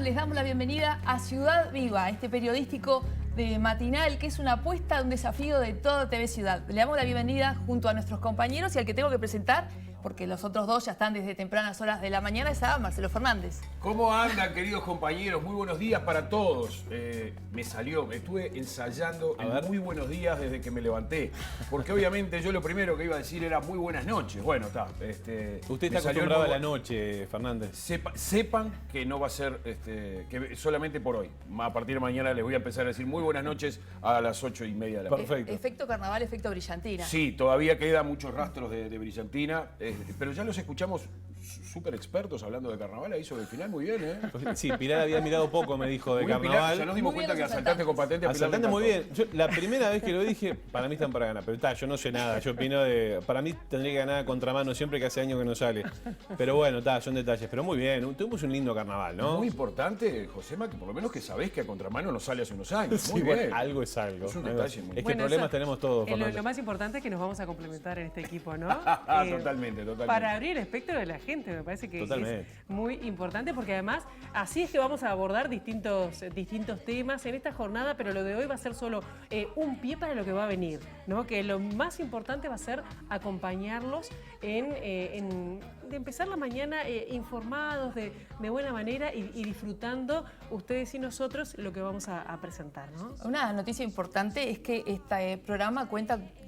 están? Les damos la bienvenida a Ciudad Viva, este periodístico de matinal que es una apuesta a un desafío de toda TV Ciudad. Le damos la bienvenida junto a nuestros compañeros y al que tengo que presentar, porque los otros dos ya están desde tempranas horas de la mañana, es a Marcelo Fernández. ¿Cómo andan, queridos compañeros? Muy buenos días para todos. Estuve ensayando el muy buenos días desde que me levanté. Porque obviamente yo lo primero que iba a decir era muy buenas noches. Bueno, está. Usted está acostumbrado a la noche, Fernández. Sepan que no va a ser que solamente por hoy. A partir de mañana les voy a empezar a decir muy buenas noches a las 8:30 de la mañana. Perfecto. Efecto carnaval, efecto brillantina. Sí, todavía quedan muchos rastros de brillantina. Pero ya los escuchamos súper expertos hablando de carnaval ahí sobre el final, muy bien, ¿eh? Sí, Pilar había mirado poco, me dijo, de Muy bien, carnaval. Pilar, ya nos dimos cuenta que asaltante con patente a Pilar Asaltante muy bien. Yo, la primera vez que lo dije, para mí están para ganar. Pero está, yo no sé nada. Yo opino de... Para mí tendría que ganar a contramano siempre, que hace años que no sale. Pero bueno, está, son detalles. Pero muy bien, tuvimos un lindo carnaval, ¿no? Muy importante, Josema, que por lo menos que sabés que a contramano no sale hace unos años. Sí, Muy bien. bueno, algo es algo. Es un detalle muy Es que problemas tenemos todos, Fernández. Lo más importante es que nos vamos a complementar en este equipo, ¿no? Totalmente. Para abrir el espectro de la gente, me parece que es muy importante, porque además así es que vamos a abordar distintos temas en esta jornada, pero lo de hoy va a ser solo un pie para lo que va a venir, ¿no? Que lo más importante va a ser acompañarlos de empezar la mañana informados de buena manera y disfrutando ustedes y nosotros lo que vamos a presentar, ¿no? Una noticia importante es que este programa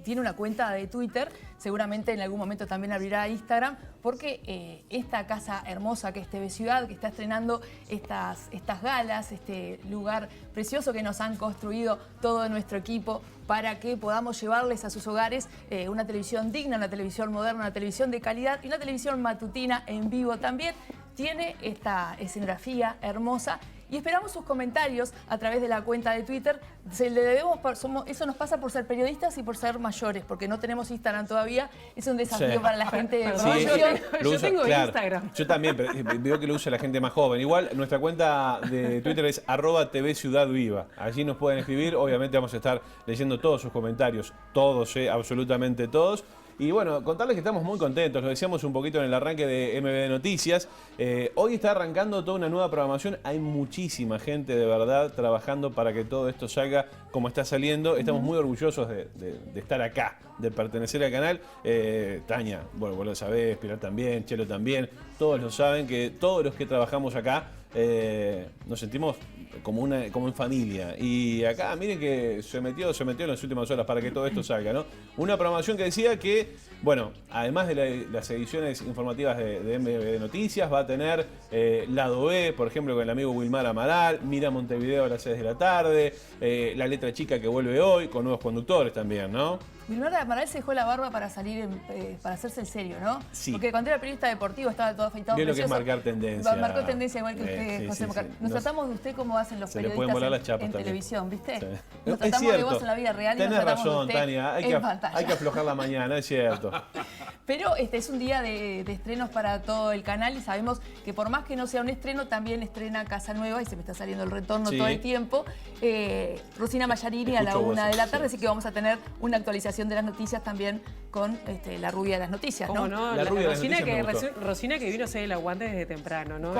tiene una cuenta de Twitter, seguramente en algún momento también abrirá Instagram, porque esta casa hermosa que es TV Ciudad, que está estrenando estas galas, este lugar precioso que nos han construido todo nuestro equipo para que podamos llevarles a sus hogares una televisión digna, una televisión moderna, una televisión de calidad y una televisión matutina en vivo también. Tiene esta escenografía hermosa y esperamos sus comentarios a través de la cuenta de Twitter. Eso nos pasa por ser periodistas y por ser mayores, porque no tenemos Instagram todavía. Es un desafío para la gente de producción. Yo tengo Instagram. Yo también, pero veo que lo usa la gente más joven. Igual, nuestra cuenta de Twitter es @tvciudadviva. Allí nos pueden escribir. Obviamente vamos a estar leyendo todos sus comentarios. Todos, absolutamente todos. Y bueno, contarles que estamos muy contentos, lo decíamos un poquito en el arranque de MBD Noticias. Hoy está arrancando toda una nueva programación, hay muchísima gente de verdad trabajando para que todo esto salga como está saliendo. Estamos muy orgullosos de estar acá, de pertenecer al canal. Tania, bueno, vos lo sabés, Pilar también, Chelo también, todos lo saben, que todos los que trabajamos acá nos sentimos como en familia. Y acá, miren que se metió en las últimas horas para que todo esto salga, ¿no? Una programación que decía que, bueno, además de las ediciones informativas de MBD Noticias, va a tener Lado B, por ejemplo, con el amigo Wilmar Amaral, Mira Montevideo a las 6 de la tarde, La Letra Chica que vuelve hoy, con nuevos conductores también, ¿no? Wilmar Amaral se dejó la barba para salir, para hacerse el serio, ¿no? Sí. Porque cuando era periodista deportivo estaba todo afeitado. Vio lo que es marcar tendencia. Marcó tendencia igual que usted, sí, José Mocar. sí. Nos tratamos de usted como hacen los se le periodistas pueden volar las chapas en también. televisión, ¿viste? Sí. Nos tratamos de vos en la vida real y nos tenés tratamos razón, de usted Tania, en pantalla. hay que aflojar la mañana, es cierto. Pero este es un día de estrenos para todo el canal y sabemos que por más que no sea un estreno, también estrena Casa Nueva y se me está saliendo el retorno todo el tiempo. Rosina Mayarini a la 1 de la tarde, así que vamos a tener una actualización de las noticias también con la rubia de las noticias, ¿no? ¿Cómo no? La rubia de las Rosina que vino a hacer el aguante desde temprano, ¿no?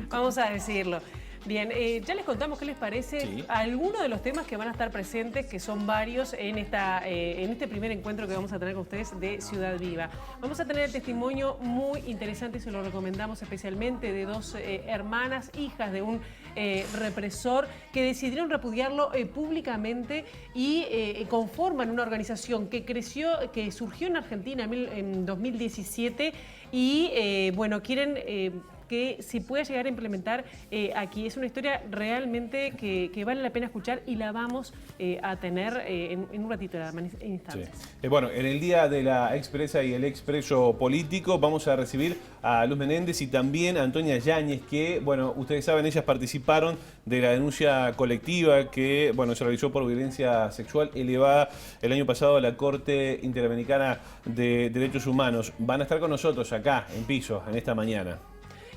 Vamos a decirlo. Bien, ya les contamos qué les parece algunos de los temas que van a estar presentes, que son varios en este primer encuentro que vamos a tener con ustedes de Ciudad Viva. Vamos a tener el testimonio muy interesante, y se lo recomendamos especialmente, de dos hermanas, hijas de un represor, que decidieron repudiarlo públicamente y conforman una organización que surgió en Argentina en 2017 y bueno, quieren que se pueda llegar a implementar aquí. Es una historia realmente que vale la pena escuchar y la vamos a tener en un ratito, en instantes. Sí. Bueno, en el día de la expresa y el expreso político vamos a recibir a Luz Menéndez y también a Antonia Yáñez, que, bueno, ustedes saben, ellas participaron de la denuncia colectiva que, bueno, se realizó por violencia sexual elevada el año pasado a la Corte Interamericana de Derechos Humanos. Van a estar con nosotros acá, en Piso, en esta mañana.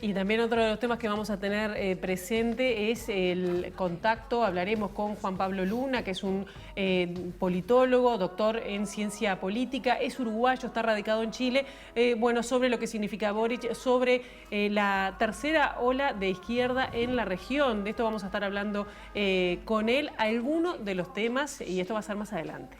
Y también otro de los temas que vamos a tener presente es el contacto. Hablaremos con Juan Pablo Luna, que es un politólogo, doctor en ciencia política, es uruguayo, está radicado en Chile, bueno, sobre lo que significa Boric, sobre la tercera ola de izquierda en la región. De esto vamos a estar hablando con él, algunos de los temas, y esto va a ser más adelante.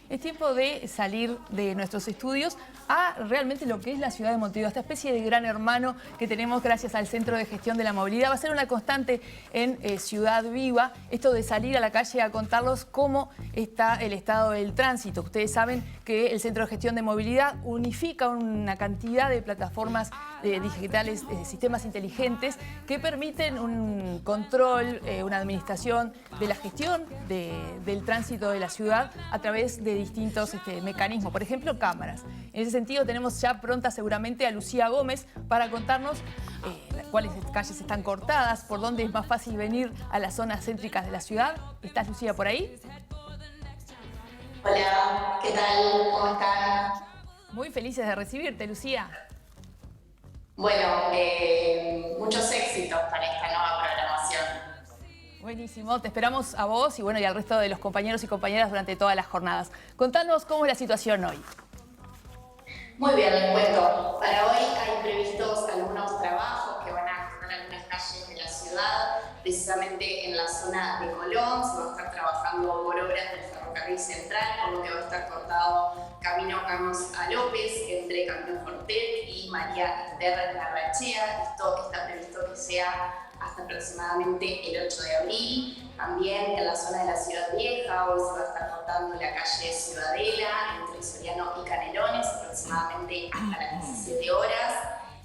Es tiempo de salir de nuestros estudios a realmente lo que es la ciudad de Montevideo, esta especie de gran hermano que tenemos gracias al Centro de Gestión de la Movilidad. Va a ser una constante en Ciudad Viva, esto de salir a la calle a contarlos cómo está el estado del tránsito. Ustedes saben que el Centro de Gestión de Movilidad unifica una cantidad de plataformas digitales, sistemas inteligentes que permiten un control, una administración de la gestión del tránsito de la ciudad a través de distintos mecanismos, por ejemplo, cámaras. En ese sentido tenemos ya pronta seguramente a Lucía Gómez para contarnos cuáles calles están cortadas, por dónde es más fácil venir a las zonas céntricas de la ciudad. ¿Estás, Lucía, por ahí? Hola, ¿qué tal? ¿Cómo están? Muy felices de recibirte, Lucía. Bueno, muchos éxitos para esta nueva programación. Buenísimo, te esperamos a vos y bueno, y al resto de los compañeros y compañeras durante todas las jornadas. Contanos cómo es la situación hoy. Muy bien, les cuento. Para hoy hay previstos algunos trabajos que van a correr algunas calles de la ciudad, precisamente en la zona de Colón. Se va a estar trabajando por obras del ferrocarril central, por lo que va a estar cortado Camino Carlos A. López, entre Camino Fortet y María Esther Larrachea. Esto está previsto que sea hasta aproximadamente el 8 de abril. También en la zona de la Ciudad Vieja, hoy se va a estar cortando la calle Ciudadela, entre Soriano y Canelones, aproximadamente hasta las 17 horas.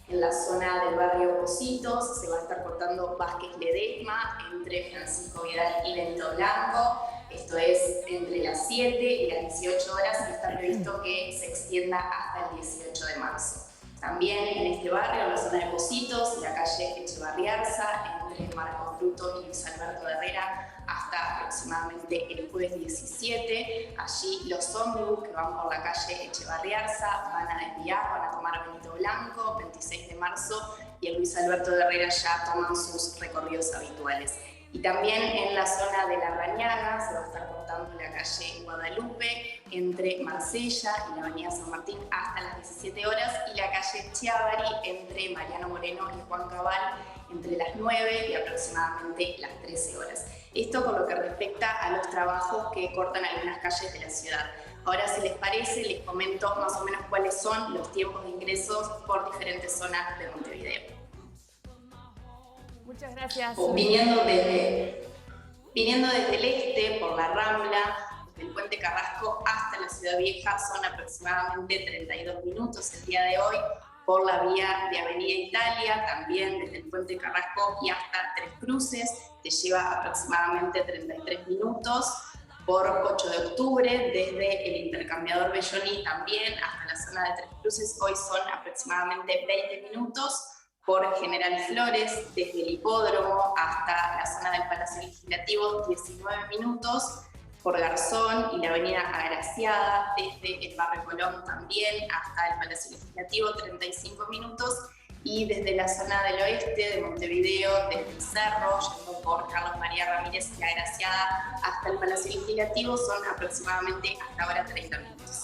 En la zona del barrio Positos se va a estar cortando Vázquez Ledesma, entre Francisco Vidal y Benito Blanco. Esto es entre las 7 y las 18 horas y está previsto que se extienda hasta el 18 de marzo. También en este barrio, en la zona de Positos, la calle Echevarriarza, entre Marcos Bruto y Luis Alberto Herrera, hasta aproximadamente el jueves 17. Allí los ómnibus que van por la calle Echevarriarza van a desviar, van a tomar Benito Blanco, 26 de marzo, y el Luis Alberto Herrera ya toman sus recorridos habituales. Y también en la zona de La Rañaga se va a estar cortando la calle Guadalupe entre Marsella y la avenida San Martín hasta las 17 horas y la calle Chiavari entre Mariano Moreno y Juan Cabal entre las 9 y aproximadamente las 13 horas. Esto por lo que respecta a los trabajos que cortan algunas calles de la ciudad. Ahora, si les parece, les comento más o menos cuáles son los tiempos de ingresos por diferentes zonas de Montevideo. Muchas gracias. Viniendo desde el este, por la Rambla, desde el Puente Carrasco hasta la Ciudad Vieja, son aproximadamente 32 minutos el día de hoy. Por la vía de Avenida Italia, también desde el Puente Carrasco y hasta Tres Cruces, te lleva aproximadamente 33 minutos. Por 8 de octubre, desde el intercambiador Belloni también hasta la zona de Tres Cruces, hoy son aproximadamente 20 minutos. Por General Flores, desde el hipódromo hasta la zona del Palacio Legislativo, 19 minutos. Por Garzón y la avenida Agraciada, desde el barrio Colón también hasta el Palacio Legislativo, 35 minutos. Y desde la zona del oeste de Montevideo, desde el Cerro, yendo por Carlos María Ramírez y la Agraciada hasta el Palacio Legislativo, son aproximadamente hasta ahora 30 minutos.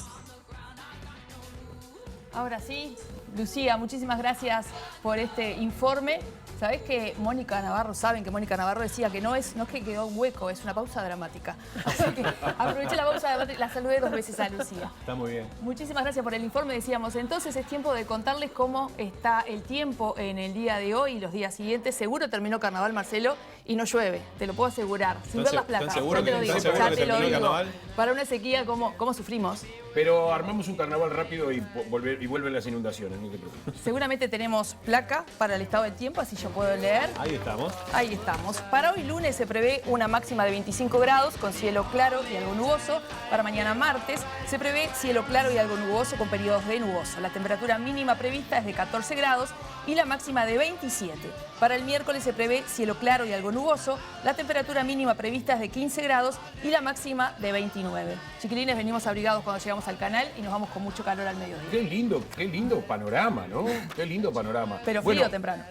Ahora sí, Lucía, muchísimas gracias por este informe. Sabés que Mónica Navarro, saben que Mónica Navarro decía que no es que quedó un hueco, es una pausa dramática. Así que aproveché la pausa dramática, la saludé 2 veces a Lucía. Está muy bien. Muchísimas gracias por el informe, decíamos. Entonces es tiempo de contarles cómo está el tiempo en el día de hoy y los días siguientes. Seguro terminó Carnaval, Marcelo, y no llueve, te lo puedo asegurar. Sin ver las placas, ya te lo digo, ya te lo digo. Para una sequía, ¿cómo sufrimos? Pero armamos un carnaval rápido y vuelven las inundaciones, no te preocupes. Seguramente tenemos placa para el estado del tiempo, así yo puedo leer. Ahí estamos. Ahí estamos. Para hoy lunes se prevé una máxima de 25 grados con cielo claro y algo nuboso. Para mañana martes se prevé cielo claro y algo nuboso con periodos de nuboso. La temperatura mínima prevista es de 14 grados y la máxima de 27. Para el miércoles se prevé cielo claro y algo nuboso. La temperatura mínima prevista es de 15 grados y la máxima de 29. 29. Chiquilines, venimos abrigados cuando llegamos al canal y nos vamos con mucho calor al mediodía. Qué lindo panorama, ¿no? Qué lindo panorama. Pero frío temprano.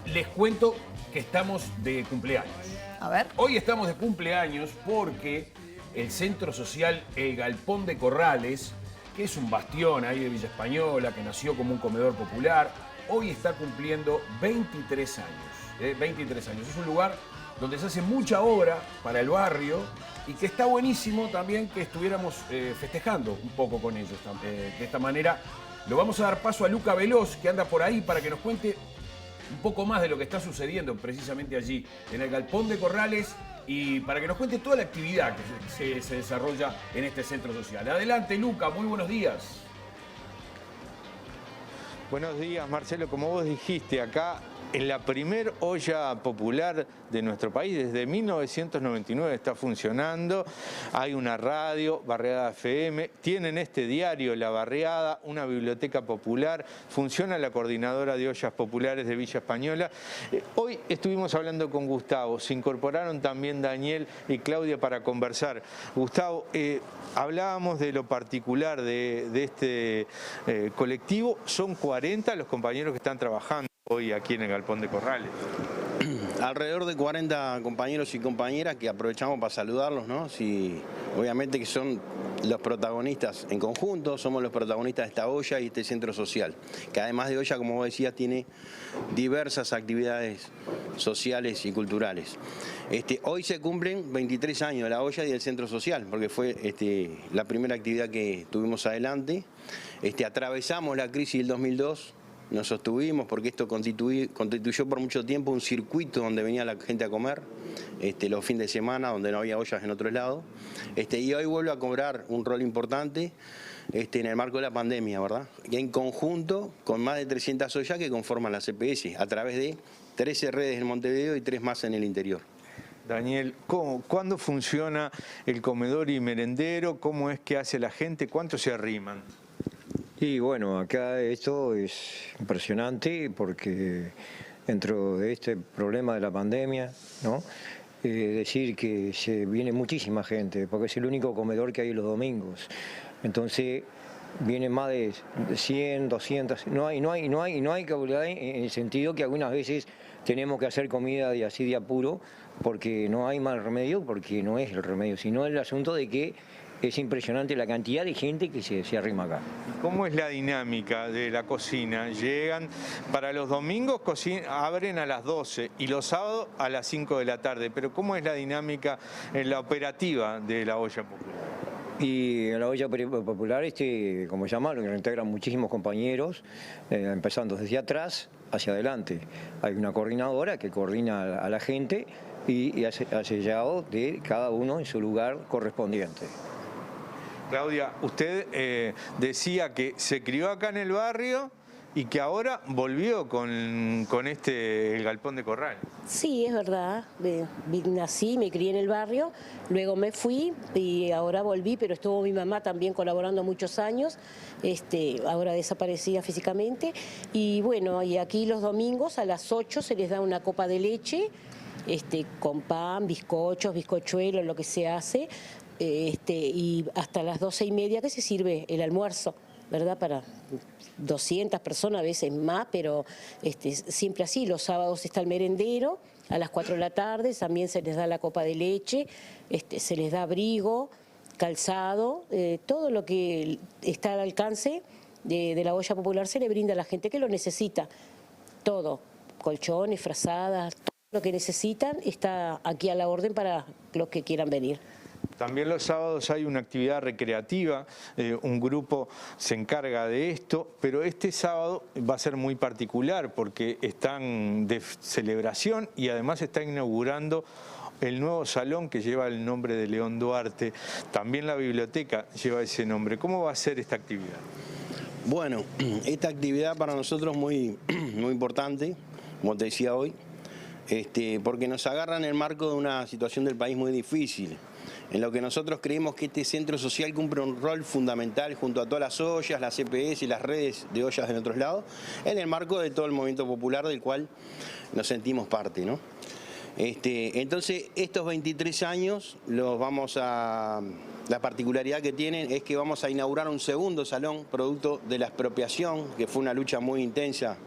Les cuento que estamos de cumpleaños. A ver. Hoy estamos de cumpleaños porque el Centro Social El Galpón de Corrales, que es un bastión ahí de Villa Española, que nació como un comedor popular, hoy está cumpliendo 23 años. 23 años. Es un lugar donde se hace mucha obra para el barrio y que está buenísimo también que estuviéramos festejando un poco con ellos. De esta manera lo vamos a dar paso a Luca Veloz, que anda por ahí, para que nos cuente un poco más de lo que está sucediendo precisamente allí, en el Galpón de Corrales, y para que nos cuente toda la actividad que se desarrolla en este centro social. Adelante, Luca, muy buenos días. Buenos días, Marcelo. Como vos dijiste, acá en la primer olla popular de nuestro país, desde 1999 está funcionando. Hay una radio, Barriada FM, tienen este diario, La Barriada, una biblioteca popular, funciona la coordinadora de ollas populares de Villa Española. Hoy estuvimos hablando con Gustavo, se incorporaron también Daniel y Claudia para conversar. Gustavo, hablábamos de lo particular de este colectivo, son 40 los compañeros que están trabajando hoy aquí en el Galpón de Corrales. Alrededor de 40 compañeros y compañeras que aprovechamos para saludarlos, ¿no? Sí, obviamente que son los protagonistas en conjunto, somos los protagonistas de esta olla y este centro social, que además de olla, como vos decías, tiene diversas actividades sociales y culturales. Hoy se cumplen 23 años de la olla y del centro social, porque fue la primera actividad que tuvimos adelante. Atravesamos la crisis del 2002, nos sostuvimos porque esto constituyó por mucho tiempo un circuito donde venía la gente a comer, los fines de semana, donde no había ollas en otros lados. Y hoy vuelve a cobrar un rol importante en el marco de la pandemia, ¿verdad? Y en conjunto con más de 300 ollas que conforman la CPS, a través de 13 redes en Montevideo y 3 más en el interior. Daniel, ¿cuándo funciona el comedor y merendero? ¿Cómo es que hace la gente? ¿Cuántos se arriman? Y bueno, acá esto es impresionante porque dentro de este problema de la pandemia, ¿no? Decir que se viene muchísima gente, porque es el único comedor que hay los domingos. Entonces vienen más de 100, 200, no hay calidad en el sentido que algunas veces tenemos que hacer comida de así de apuro porque no hay más remedio, porque no es el remedio, sino el asunto de que es impresionante la cantidad de gente que se arrima acá. ¿Cómo es la dinámica de la cocina? Llegan para los domingos, abren a las 12 y los sábados a las 5 de la tarde, pero ¿cómo es la dinámica en la operativa de la olla popular? Y en la olla popular, como llama, lo integran muchísimos compañeros, empezando desde atrás hacia adelante. Hay una coordinadora que coordina a la gente y hace sellado de cada uno en su lugar correspondiente. Claudia, usted decía que se crió acá en el barrio y que ahora volvió con el Galpón de Corral. Sí, es verdad. Nací, me crié en el barrio, luego me fui y ahora volví, pero estuvo mi mamá también colaborando muchos años, ahora desaparecida físicamente. Y bueno, y aquí los domingos a las 8 se les da una copa de leche, con pan, bizcochos, bizcochuelos, lo que se hace, y hasta las 12:30 que se sirve el almuerzo, ¿verdad? Para 200 personas, a veces más, pero siempre así. Los sábados está el merendero, a las 4 de la tarde también se les da la copa de leche, se les da abrigo, calzado, todo lo que está al alcance de la olla popular se le brinda a la gente que lo necesita. Todo, colchones, frazadas, todo lo que necesitan está aquí a la orden para los que quieran venir. También los sábados hay una actividad recreativa, un grupo se encarga de esto, pero este sábado va a ser muy particular porque están de celebración y además está inaugurando el nuevo salón que lleva el nombre de León Duarte. También la biblioteca lleva ese nombre. ¿Cómo va a ser esta actividad? Bueno, esta actividad para nosotros es muy importante, como te decía hoy, porque nos agarra en el marco de una situación del país muy difícil, en lo que nosotros creemos que este centro social cumple un rol fundamental junto a todas las ollas, las CPS y las redes de ollas de otros lados, en el marco de todo el movimiento popular del cual nos sentimos parte, ¿no? Entonces, estos 23 años los vamos a... La particularidad que tienen es que vamos a inaugurar un segundo salón, producto de la expropiación, que fue una lucha muy intensa.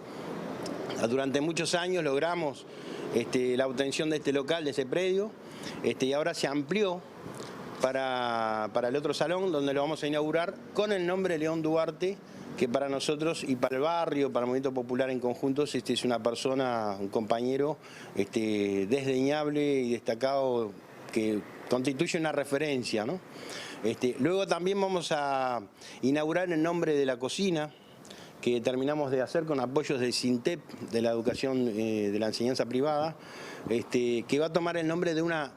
Durante muchos años logramos la obtención de este local, de ese predio, y ahora se amplió para el otro salón, donde lo vamos a inaugurar con el nombre León Duarte, que para nosotros y para el barrio, para el Movimiento Popular en conjunto, es una persona, un compañero desdeñable y destacado, que constituye una referencia, ¿no? Luego también vamos a inaugurar el nombre de la cocina, que terminamos de hacer con apoyos del SINTEP, de la educación, de la enseñanza privada, que va a tomar el nombre de una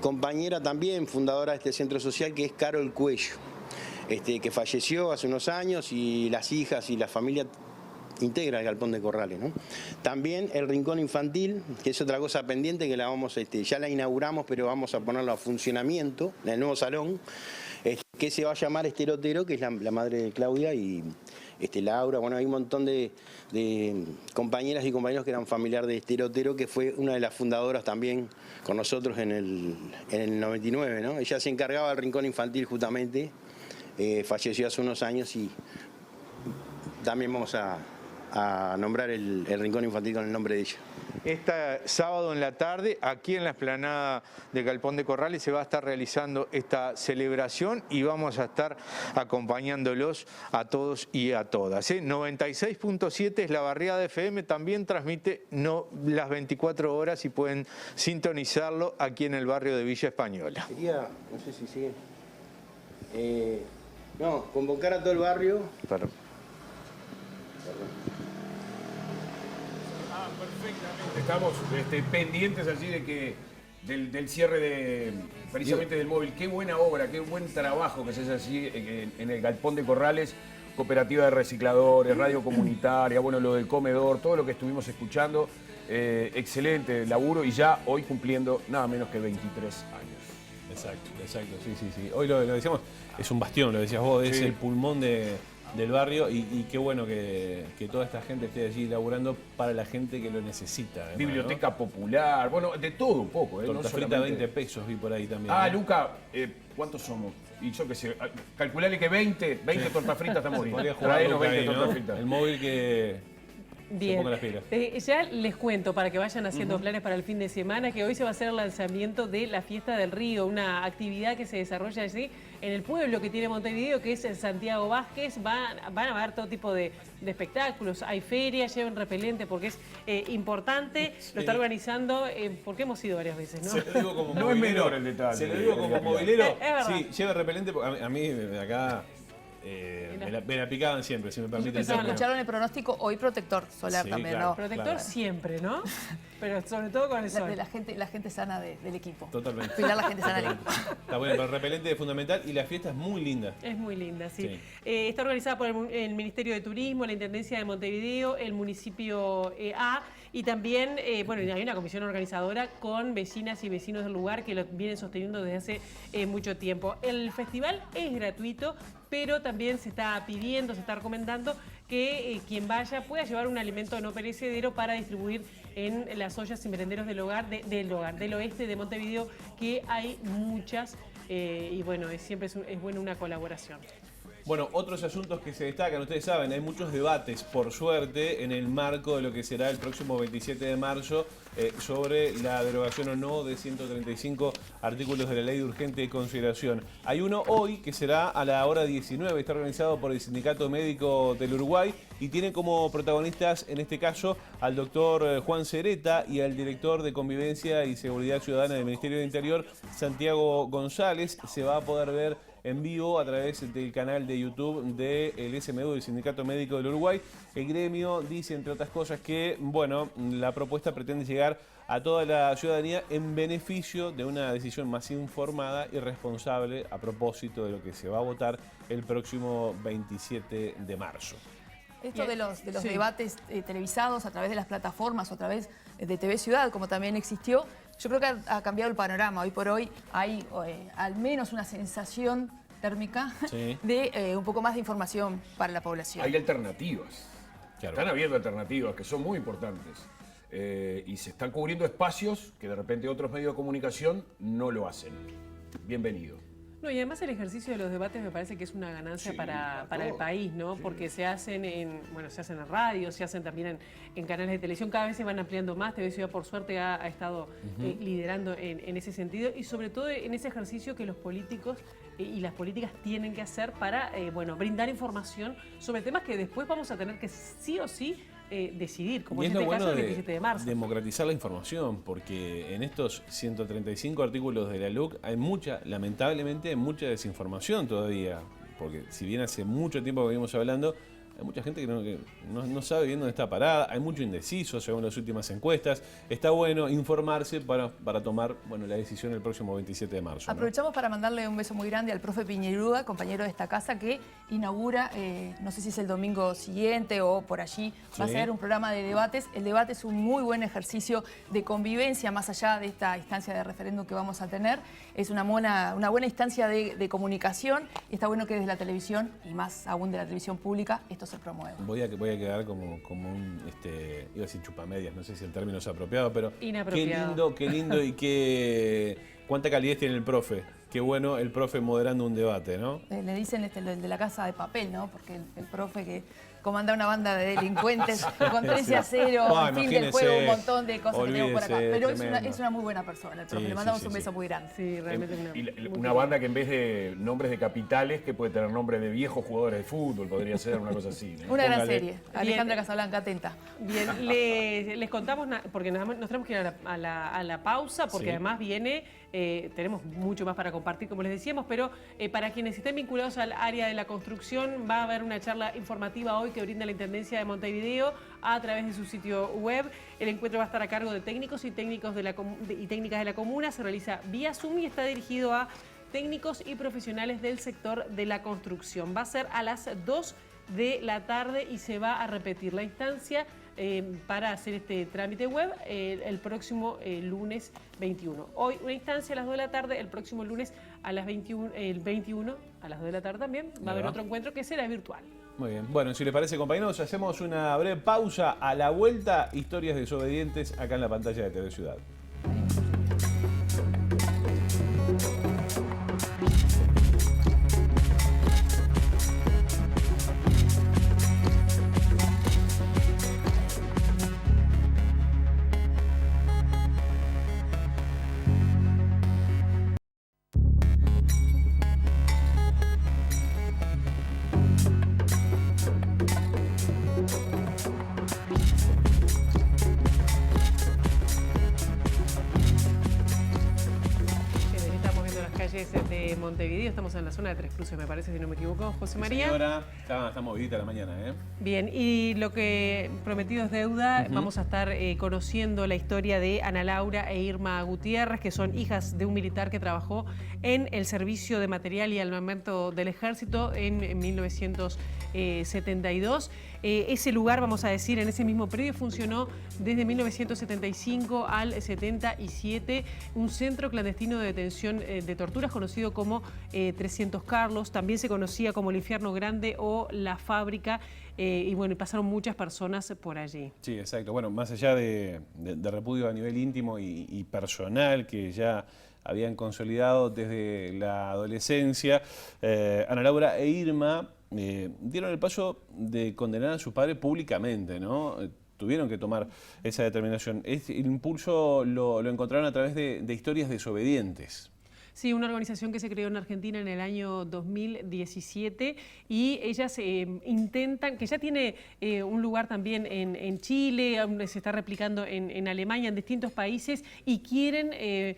compañera también, fundadora de este centro social, que es Carol Cuello, que falleció hace unos años, y las hijas y la familia integra el Galpón de Corrales, ¿no? También el rincón infantil, que es otra cosa pendiente, que la vamos, ya la inauguramos, pero vamos a ponerlo a funcionamiento en el nuevo salón, que se va a llamar Esterotero, que es la madre de Claudia, y Laura. Bueno, hay un montón de compañeras y compañeros que eran familiares de Esterotero, que fue una de las fundadoras también con nosotros en el 99, ¿no? Ella se encargaba del rincón infantil justamente, falleció hace unos años, y también vamos a nombrar el rincón infantil con el nombre de ella. Este sábado en la tarde, aquí en la explanada de Galpón de Corrales, se va a estar realizando esta celebración y vamos a estar acompañándolos a todos y a todas. 96.7 es la barriada FM, también transmite las 24 horas y pueden sintonizarlo aquí en el barrio de Villa Española. Quería, no sé si sigue, convocar a todo el barrio. Perdón. Perfectamente, estamos pendientes allí del cierre precisamente del móvil. Qué buena obra, qué buen trabajo que se hace allí en el Galpón de Corrales, cooperativa de recicladores, radio comunitaria, bueno, lo del comedor, todo lo que estuvimos escuchando, excelente laburo, y ya hoy cumpliendo nada menos que 23 años. Exacto, sí. Hoy lo decíamos, es un bastión, lo decías vos, es el pulmón del barrio, y qué bueno que toda esta gente esté allí laburando para la gente que lo necesita. Además, biblioteca, ¿no? popular, bueno, de todo un poco. Torta frita 20 pesos vi por ahí también. Luca, ¿cuántos somos? Y yo qué sé, calculale que 20 tortas fritas estamos bien. Traenos 20 ahí, tortas ¿no? fritas. El móvil que... Bien, ya les cuento para que vayan haciendo planes para el fin de semana, que hoy se va a hacer el lanzamiento de la Fiesta del Río, una actividad que se desarrolla allí en el pueblo que tiene Montevideo, que es el Santiago Vázquez. Van a haber todo tipo de espectáculos, hay ferias, lleven repelente porque es importante, lo está organizando, porque hemos ido varias veces, ¿no? Se lo digo como no es menor el detalle. Se lo digo como movilero, sí, lleve repelente, porque a mí de acá... me la picaban siempre, si me permiten. Escucharon el pronóstico, hoy protector solar también, claro, ¿no? Protector siempre, ¿no? Pero sobre todo con el sol. De la gente sana del equipo. Totalmente. Cuidar la gente sana del equipo. Está bueno, pero el repelente es fundamental, y la fiesta es muy linda. Es muy linda, sí. Está organizada por el Ministerio de Turismo, la Intendencia de Montevideo, el municipio A, y también, hay una comisión organizadora con vecinas y vecinos del lugar que lo vienen sosteniendo desde hace mucho tiempo. El festival es gratuito, pero también se está pidiendo, se está recomendando que quien vaya pueda llevar un alimento no perecedero para distribuir en las ollas y merenderos del oeste de Montevideo, que hay muchas, y bueno, siempre es bueno una colaboración. Bueno, otros asuntos que se destacan, ustedes saben, hay muchos debates, por suerte, en el marco de lo que será el próximo 27 de marzo sobre la derogación o no de 135 artículos de la Ley de Urgente Consideración. Hay uno hoy que será a la hora 19, está organizado por el Sindicato Médico del Uruguay y tiene como protagonistas, en este caso, al doctor Juan Cereta y al director de Convivencia y Seguridad Ciudadana del Ministerio de Interior, Santiago González. Se va a poder ver en vivo a través del canal de YouTube del SMU, del Sindicato Médico del Uruguay. El gremio dice, entre otras cosas, que la propuesta pretende llegar a toda la ciudadanía en beneficio de una decisión más informada y responsable a propósito de lo que se va a votar el próximo 27 de marzo. Esto de los debates televisados a través de las plataformas o a través de TV Ciudad, como también existió, yo creo que ha cambiado el panorama. Hoy por hoy hay al menos una sensación térmica de un poco más de información para la población. Hay alternativas. Claro. Están habiendo alternativas que son muy importantes. y se están cubriendo espacios que de repente otros medios de comunicación no lo hacen. Bienvenido. No, y además el ejercicio de los debates me parece que es una ganancia para el país, ¿no? Sí. Porque se hacen en radio, se hacen también en canales de televisión, cada vez se van ampliando más. TV Ciudad, por suerte, ha estado liderando en ese sentido y sobre todo en ese ejercicio que los políticos y las políticas tienen que hacer para brindar información sobre temas que después vamos a tener que sí o sí decidir, como en este caso el 27 de marzo. Democratizar la información, porque en estos 135 artículos de la LUC hay lamentablemente, hay mucha desinformación todavía, porque si bien hace mucho tiempo que venimos hablando, hay mucha gente que no sabe bien dónde está parada, hay mucho indeciso según las últimas encuestas. Está bueno informarse para tomar la decisión el próximo 27 de marzo. Aprovechamos para mandarle un beso muy grande al profe Piñeruda, compañero de esta casa, que inaugura, no sé si es el domingo siguiente o por allí, va a ser un programa de debates. El debate es un muy buen ejercicio de convivencia, más allá de esta instancia de referéndum que vamos a tener. Es una buena instancia de comunicación y está bueno que desde la televisión, y más aún de la televisión pública, esto se promueva. Voy a quedar como un, iba a decir chupamedias, no sé si el término es apropiado, pero inapropiado. Qué lindo y cuánta calidez tiene el profe. Qué bueno el profe moderando un debate, ¿no? Le dicen el de la casa de papel, ¿no? Porque el profe que comanda una banda de delincuentes con 13-0, en fin del juego, un montón de cosas que tenemos por acá. Pero es una muy buena persona, el profe. Le mandamos un beso muy grande. Sí, realmente una banda que en vez de nombres de capitales, que puede tener nombres de viejos jugadores de fútbol, podría ser una cosa así, ¿no? Una gran serie. Alejandra Casablanca, atenta. Bien, les contamos, porque nos tenemos que ir a la pausa, porque además viene, tenemos mucho más para compartir, como les decíamos, pero para quienes estén vinculados al área de la construcción, va a haber una charla informativa hoy que brinda la Intendencia de Montevideo a través de su sitio web. El encuentro va a estar a cargo de técnicos y técnicas de la comuna. Se realiza vía Zoom y está dirigido a técnicos y profesionales del sector de la construcción. Va a ser a las 2 de la tarde y se va a repetir la instancia para hacer este trámite web el próximo lunes 21. Hoy una instancia a las 2 de la tarde, el próximo lunes a las 21 a las 2 de la tarde también va a haber otro encuentro que será virtual. Muy bien. Bueno, si les parece, compañeros, hacemos una breve pausa. A la vuelta, historias desobedientes acá en la pantalla de TV Ciudad. De Montevideo, estamos en la zona de Tres Cruces, me parece, si no me equivoco, José María. Señora, está movidita la mañana, ¿eh? Bien, y lo que prometido es deuda, vamos a estar conociendo la historia de Ana Laura e Irma Gutiérrez, que son hijas de un militar que trabajó en el Servicio de Material y Armamento del Ejército en 1972. Ese lugar, vamos a decir, en ese mismo predio funcionó desde 1975 al 77, un centro clandestino de detención de torturas conocido como 300 Carlos, también se conocía como el Infierno Grande o la Fábrica, y bueno, pasaron muchas personas por allí. Sí, exacto. Bueno, más allá de repudio a nivel íntimo y personal que ya habían consolidado desde la adolescencia, Ana Laura e Irma dieron el paso de condenar a su padre públicamente, ¿no? Tuvieron que tomar esa determinación. El impulso lo encontraron a través de historias desobedientes. Sí, una organización que se creó en Argentina en el año 2017 y ellas intentan, que ya tiene un lugar también en Chile, se está replicando en Alemania, en distintos países, y quieren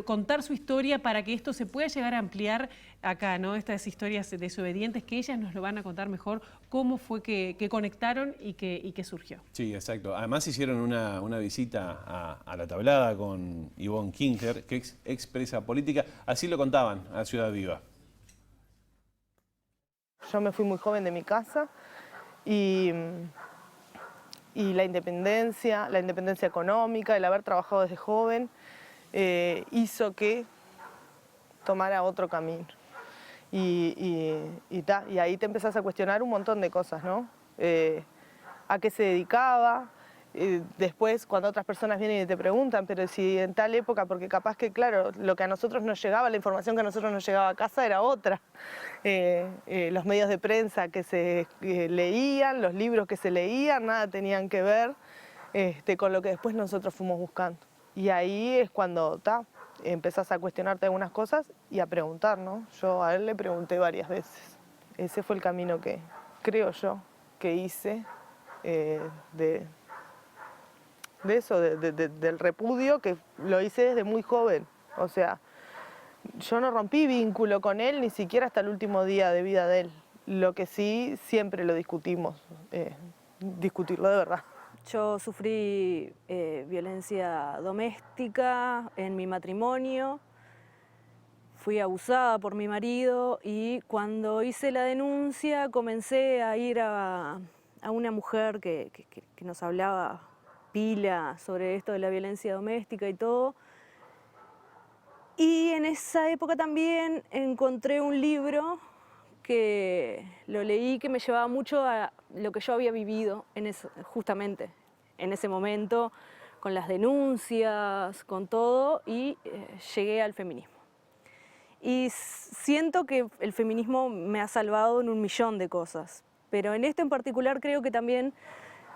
contar su historia para que esto se pueda llegar a ampliar acá, ¿no? Estas historias desobedientes que ellas nos lo van a contar mejor, cómo fue que conectaron y que surgió. Sí, exacto. Además hicieron una visita a la tablada con Ivonne Kinker, que es expresa política. Así lo contaban a Ciudad Viva. Yo me fui muy joven de mi casa y la independencia económica, el haber trabajado desde joven, hizo que tomara otro camino. Y ahí te empezás a cuestionar un montón de cosas, ¿no? A qué se dedicaba, después cuando otras personas vienen y te preguntan, pero si en tal época, porque capaz que, claro, lo que a nosotros nos llegaba, la información que a nosotros nos llegaba a casa era otra. Los medios de prensa que se leían, los libros que se leían, nada tenían que ver con lo que después nosotros fuimos buscando. Y ahí es cuando empezás a cuestionarte algunas cosas y a preguntar, ¿no? Yo a él le pregunté varias veces. Ese fue el camino que creo yo que hice de eso, del repudio, que lo hice desde muy joven. O sea, yo no rompí vínculo con él ni siquiera hasta el último día de vida de él. Lo que sí, siempre lo discutimos, discutirlo de verdad. Yo sufrí violencia doméstica en mi matrimonio, fui abusada por mi marido y cuando hice la denuncia comencé a ir a una mujer que nos hablaba pila sobre esto de la violencia doméstica y todo. Y en esa época también encontré un libro que lo leí, que me llevaba mucho a lo que yo había vivido justamente en ese momento, con las denuncias, con todo, y llegué al feminismo. Y siento que el feminismo me ha salvado en un millón de cosas, pero en esto en particular creo que también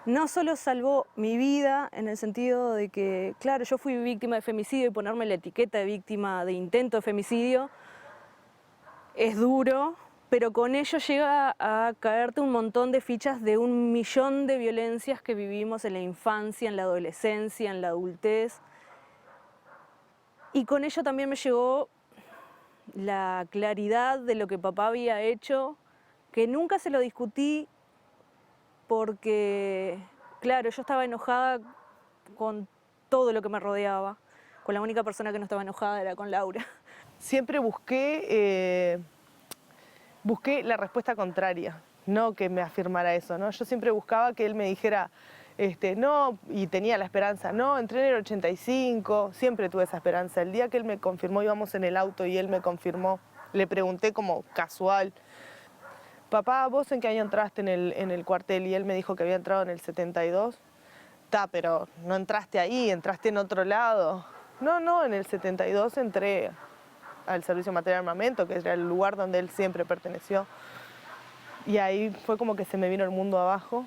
no solo salvó mi vida en el sentido de que, claro, yo fui víctima de femicidio y ponerme la etiqueta de víctima de intento de femicidio es duro, pero con ello llega a caerte un montón de fichas de un millón de violencias que vivimos en la infancia, en la adolescencia, en la adultez. Y con ello también me llegó la claridad de lo que papá había hecho, que nunca se lo discutí porque, claro, yo estaba enojada con todo lo que me rodeaba. Con la única persona que no estaba enojada era con Laura. Siempre busqué la respuesta contraria, no que me afirmara eso, ¿no? Yo siempre buscaba que él me dijera, no, y tenía la esperanza, no, entré en el 85, siempre tuve esa esperanza. El día que él me confirmó, íbamos en el auto y él me confirmó, le pregunté como casual, papá, ¿vos en qué año entraste en el cuartel? Y él me dijo que había entrado en el 72. Pero no entraste ahí, entraste en otro lado. No, en el 72 entré al Servicio Material de Armamento, que era el lugar donde él siempre perteneció. Y ahí fue como que se me vino el mundo abajo,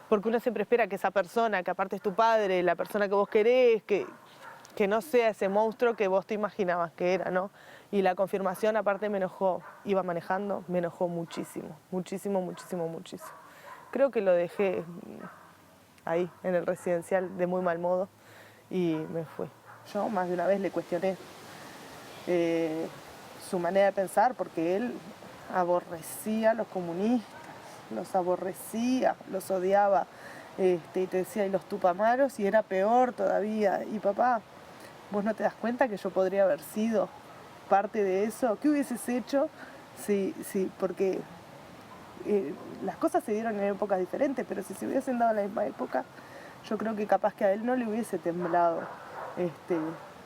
porque uno siempre espera que esa persona, que aparte es tu padre, la persona que vos querés, que no sea ese monstruo que vos te imaginabas que era, ¿no? Y la confirmación aparte me enojó, iba manejando, me enojó muchísimo, muchísimo, muchísimo, muchísimo. Creo que lo dejé ahí, en el residencial, de muy mal modo, y me fui. Yo más de una vez le cuestioné su manera de pensar, porque él aborrecía a los comunistas, los aborrecía, los odiaba, y te decía, y los tupamaros, y era peor todavía. Y papá, ¿vos no te das cuenta que yo podría haber sido parte de eso? ¿Qué hubieses hecho? Sí, porque las cosas se dieron en épocas diferentes, pero si se hubiesen dado en la misma época, yo creo que capaz que a él no le hubiese temblado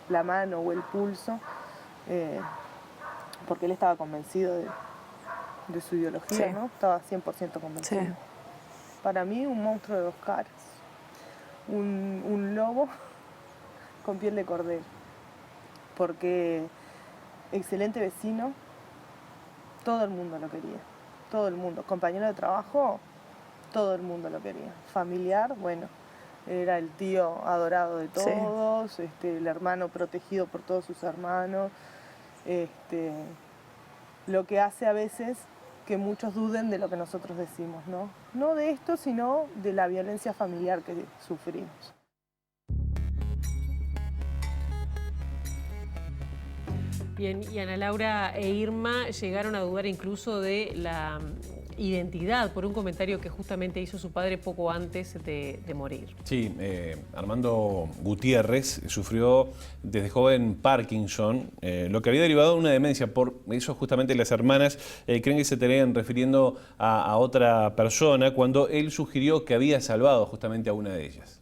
la mano o el pulso, porque él estaba convencido de su ideología, sí, ¿no? Estaba 100% convencido. Sí. Para mí, un monstruo de dos caras, un lobo con piel de cordero, porque excelente vecino, todo el mundo lo quería, todo el mundo, compañero de trabajo, todo el mundo lo quería, familiar, bueno, era el tío adorado de todos, sí, el hermano protegido por todos sus hermanos, lo que hace a veces que muchos duden de lo que nosotros decimos, ¿no? No de esto, sino de la violencia familiar que sufrimos. Bien, y Ana Laura e Irma llegaron a dudar incluso de la identidad por un comentario que justamente hizo su padre poco antes de morir. Sí, Armando Gutiérrez sufrió desde joven Parkinson, lo que había derivado de una demencia. Por eso justamente las hermanas creen que se estarían refiriendo a otra persona cuando él sugirió que había salvado justamente a una de ellas.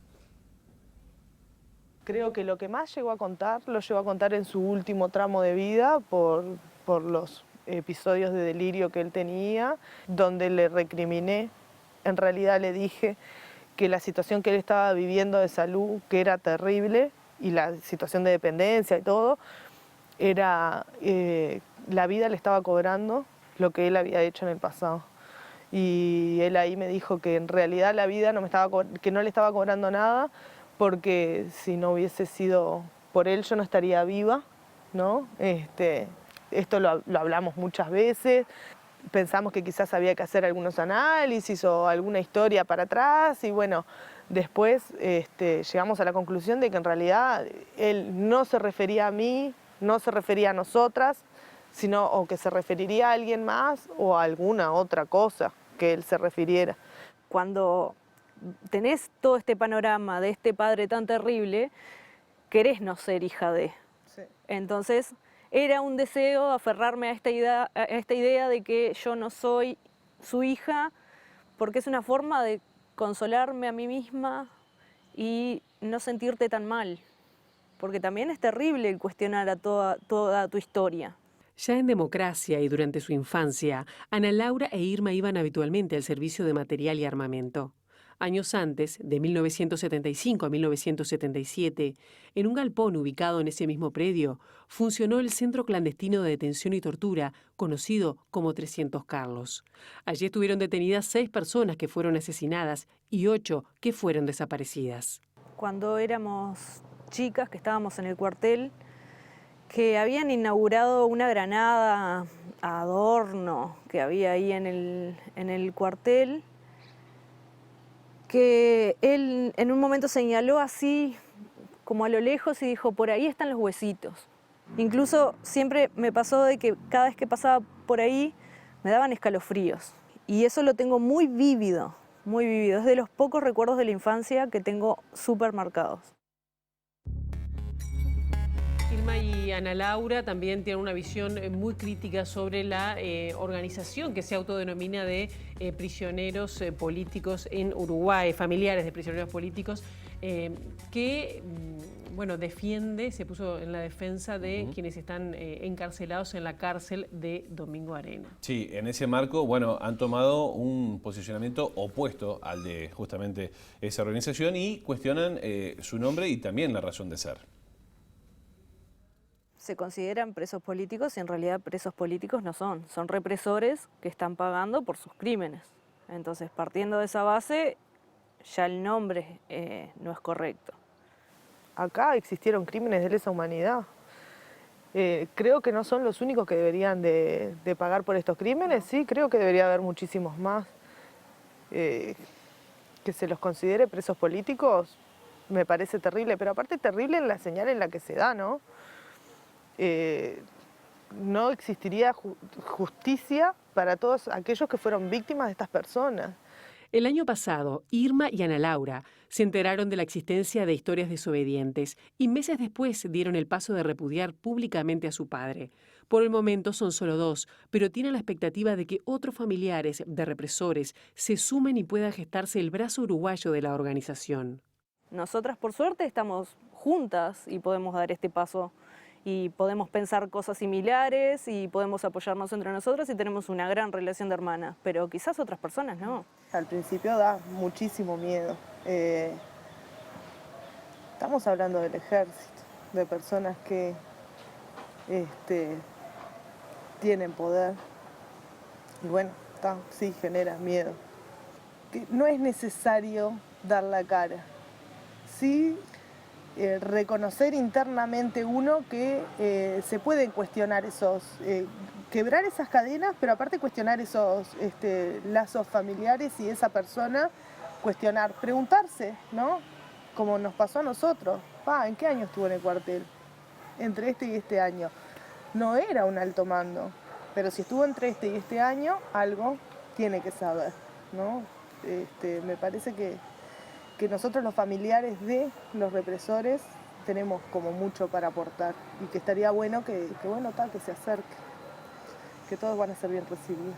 Creo que lo que más llegó a contar, lo llegó a contar en su último tramo de vida por los episodios de delirio que él tenía, donde le recriminé, en realidad le dije que la situación que él estaba viviendo de salud, que era terrible, y la situación de dependencia y todo, era la vida le estaba cobrando lo que él había hecho en el pasado. Y él ahí me dijo que en realidad la vida que no le estaba cobrando nada, porque si no hubiese sido por él yo no estaría viva, ¿no? Esto lo hablamos muchas veces, pensamos que quizás había que hacer algunos análisis o alguna historia para atrás y bueno, después llegamos a la conclusión de que en realidad él no se refería a mí, no se refería a nosotras, sino o que se referiría a alguien más o a alguna otra cosa que él se refiriera. Cuando tenés todo este panorama de este padre tan terrible, querés no ser hija de. Sí. Entonces era un deseo aferrarme a esta idea de que yo no soy su hija, porque es una forma de consolarme a mí misma y no sentirte tan mal, porque también es terrible el cuestionar a toda tu historia. Ya en Democracia y durante su infancia, Ana Laura e Irma iban habitualmente al servicio de material y armamento. Años antes, de 1975 a 1977, en un galpón ubicado en ese mismo predio, funcionó el Centro Clandestino de Detención y Tortura, conocido como 300 Carlos. Allí estuvieron detenidas 6 personas que fueron asesinadas y 8 que fueron desaparecidas. Cuando éramos chicas, que estábamos en el cuartel, que habían inaugurado una granada adorno que había ahí en el cuartel, que él en un momento señaló así como a lo lejos y dijo, por ahí están los huesitos. Incluso siempre me pasó de que cada vez que pasaba por ahí me daban escalofríos. Y eso lo tengo muy vívido, muy vívido. Es de los pocos recuerdos de la infancia que tengo súper marcados. Irma y Ana Laura también tienen una visión muy crítica sobre la organización que se autodenomina de prisioneros políticos en Uruguay, familiares de prisioneros políticos, que bueno, se puso en la defensa de quienes están encarcelados en la cárcel de Domingo Arena. Sí, en ese marco, bueno, han tomado un posicionamiento opuesto al de justamente esa organización y cuestionan su nombre y también la razón de ser. Se consideran presos políticos y en realidad presos políticos no son represores que están pagando por sus crímenes. Entonces, partiendo de esa base, ya el nombre no es correcto. Acá existieron crímenes de lesa humanidad. Creo que no son los únicos que deberían de pagar por estos crímenes, sí, creo que debería haber muchísimos más. Que se los considere presos políticos me parece terrible, pero aparte terrible en la señal en la que se da, ¿no? No existiría justicia para todos aquellos que fueron víctimas de estas personas. El año pasado, Irma y Ana Laura se enteraron de la existencia de historias desobedientes y meses después dieron el paso de repudiar públicamente a su padre. Por el momento son solo 2, pero tienen la expectativa de que otros familiares de represores se sumen y pueda gestarse el brazo uruguayo de la organización. Nosotras, por suerte, estamos juntas y podemos dar este paso y podemos pensar cosas similares y podemos apoyarnos entre nosotras y tenemos una gran relación de hermanas, pero quizás otras personas no. Al principio da muchísimo miedo. Estamos hablando del ejército, de personas que tienen poder y bueno, sí genera miedo. Que no es necesario dar la cara, sí reconocer internamente uno que se pueden cuestionar quebrar esas cadenas, pero aparte cuestionar esos lazos familiares y esa persona, preguntarse, ¿no? Como nos pasó a nosotros, ¿en qué año estuvo en el cuartel? Entre este y este año. No era un alto mando, pero si estuvo entre este y este año, algo tiene que saber, ¿no? Me parece que nosotros los familiares de los represores tenemos como mucho para aportar y que estaría bueno que se acerque, que todos van a ser bien recibidos.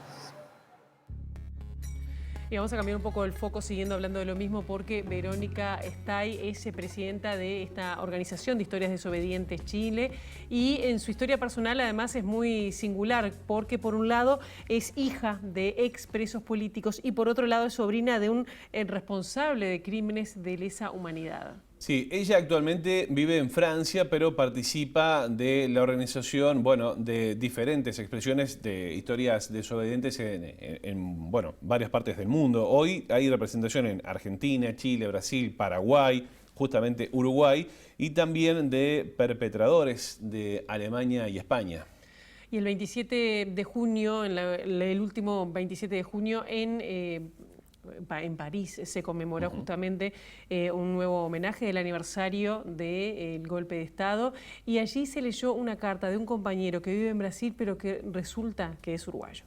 Y vamos a cambiar un poco el foco siguiendo hablando de lo mismo porque Verónica Stay es presidenta de esta organización de Historias Desobedientes Chile y en su historia personal además es muy singular porque por un lado es hija de expresos políticos y por otro lado es sobrina de un responsable de crímenes de lesa humanidad. Sí, ella actualmente vive en Francia, pero participa de la organización, bueno, de diferentes expresiones de historias desobedientes en varias partes del mundo. Hoy hay representación en Argentina, Chile, Brasil, Paraguay, justamente Uruguay, y también de perpetradores de Alemania y España. Y el 27 de junio, el último 27 de junio, en París se conmemora justamente un nuevo homenaje del aniversario del golpe de Estado y allí se leyó una carta de un compañero que vive en Brasil pero que resulta que es uruguayo.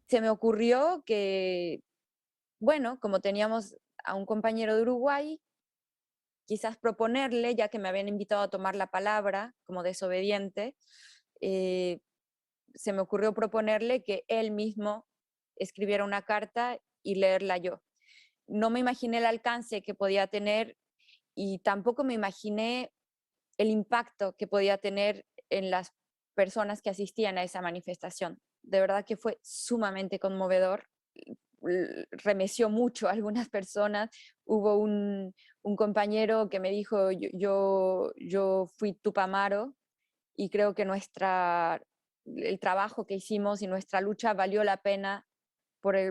Se me ocurrió que, bueno, como teníamos a un compañero de Uruguay, quizás proponerle, ya que me habían invitado a tomar la palabra como desobediente, se me ocurrió proponerle que él mismo escribiera una carta y leerla yo. No me imaginé el alcance que podía tener y tampoco me imaginé el impacto que podía tener en las personas que asistían a esa manifestación. De verdad que fue sumamente conmovedor. Remeció mucho a algunas personas. Hubo un compañero que me dijo, yo fui Tupamaro y creo que el trabajo que hicimos y nuestra lucha valió la pena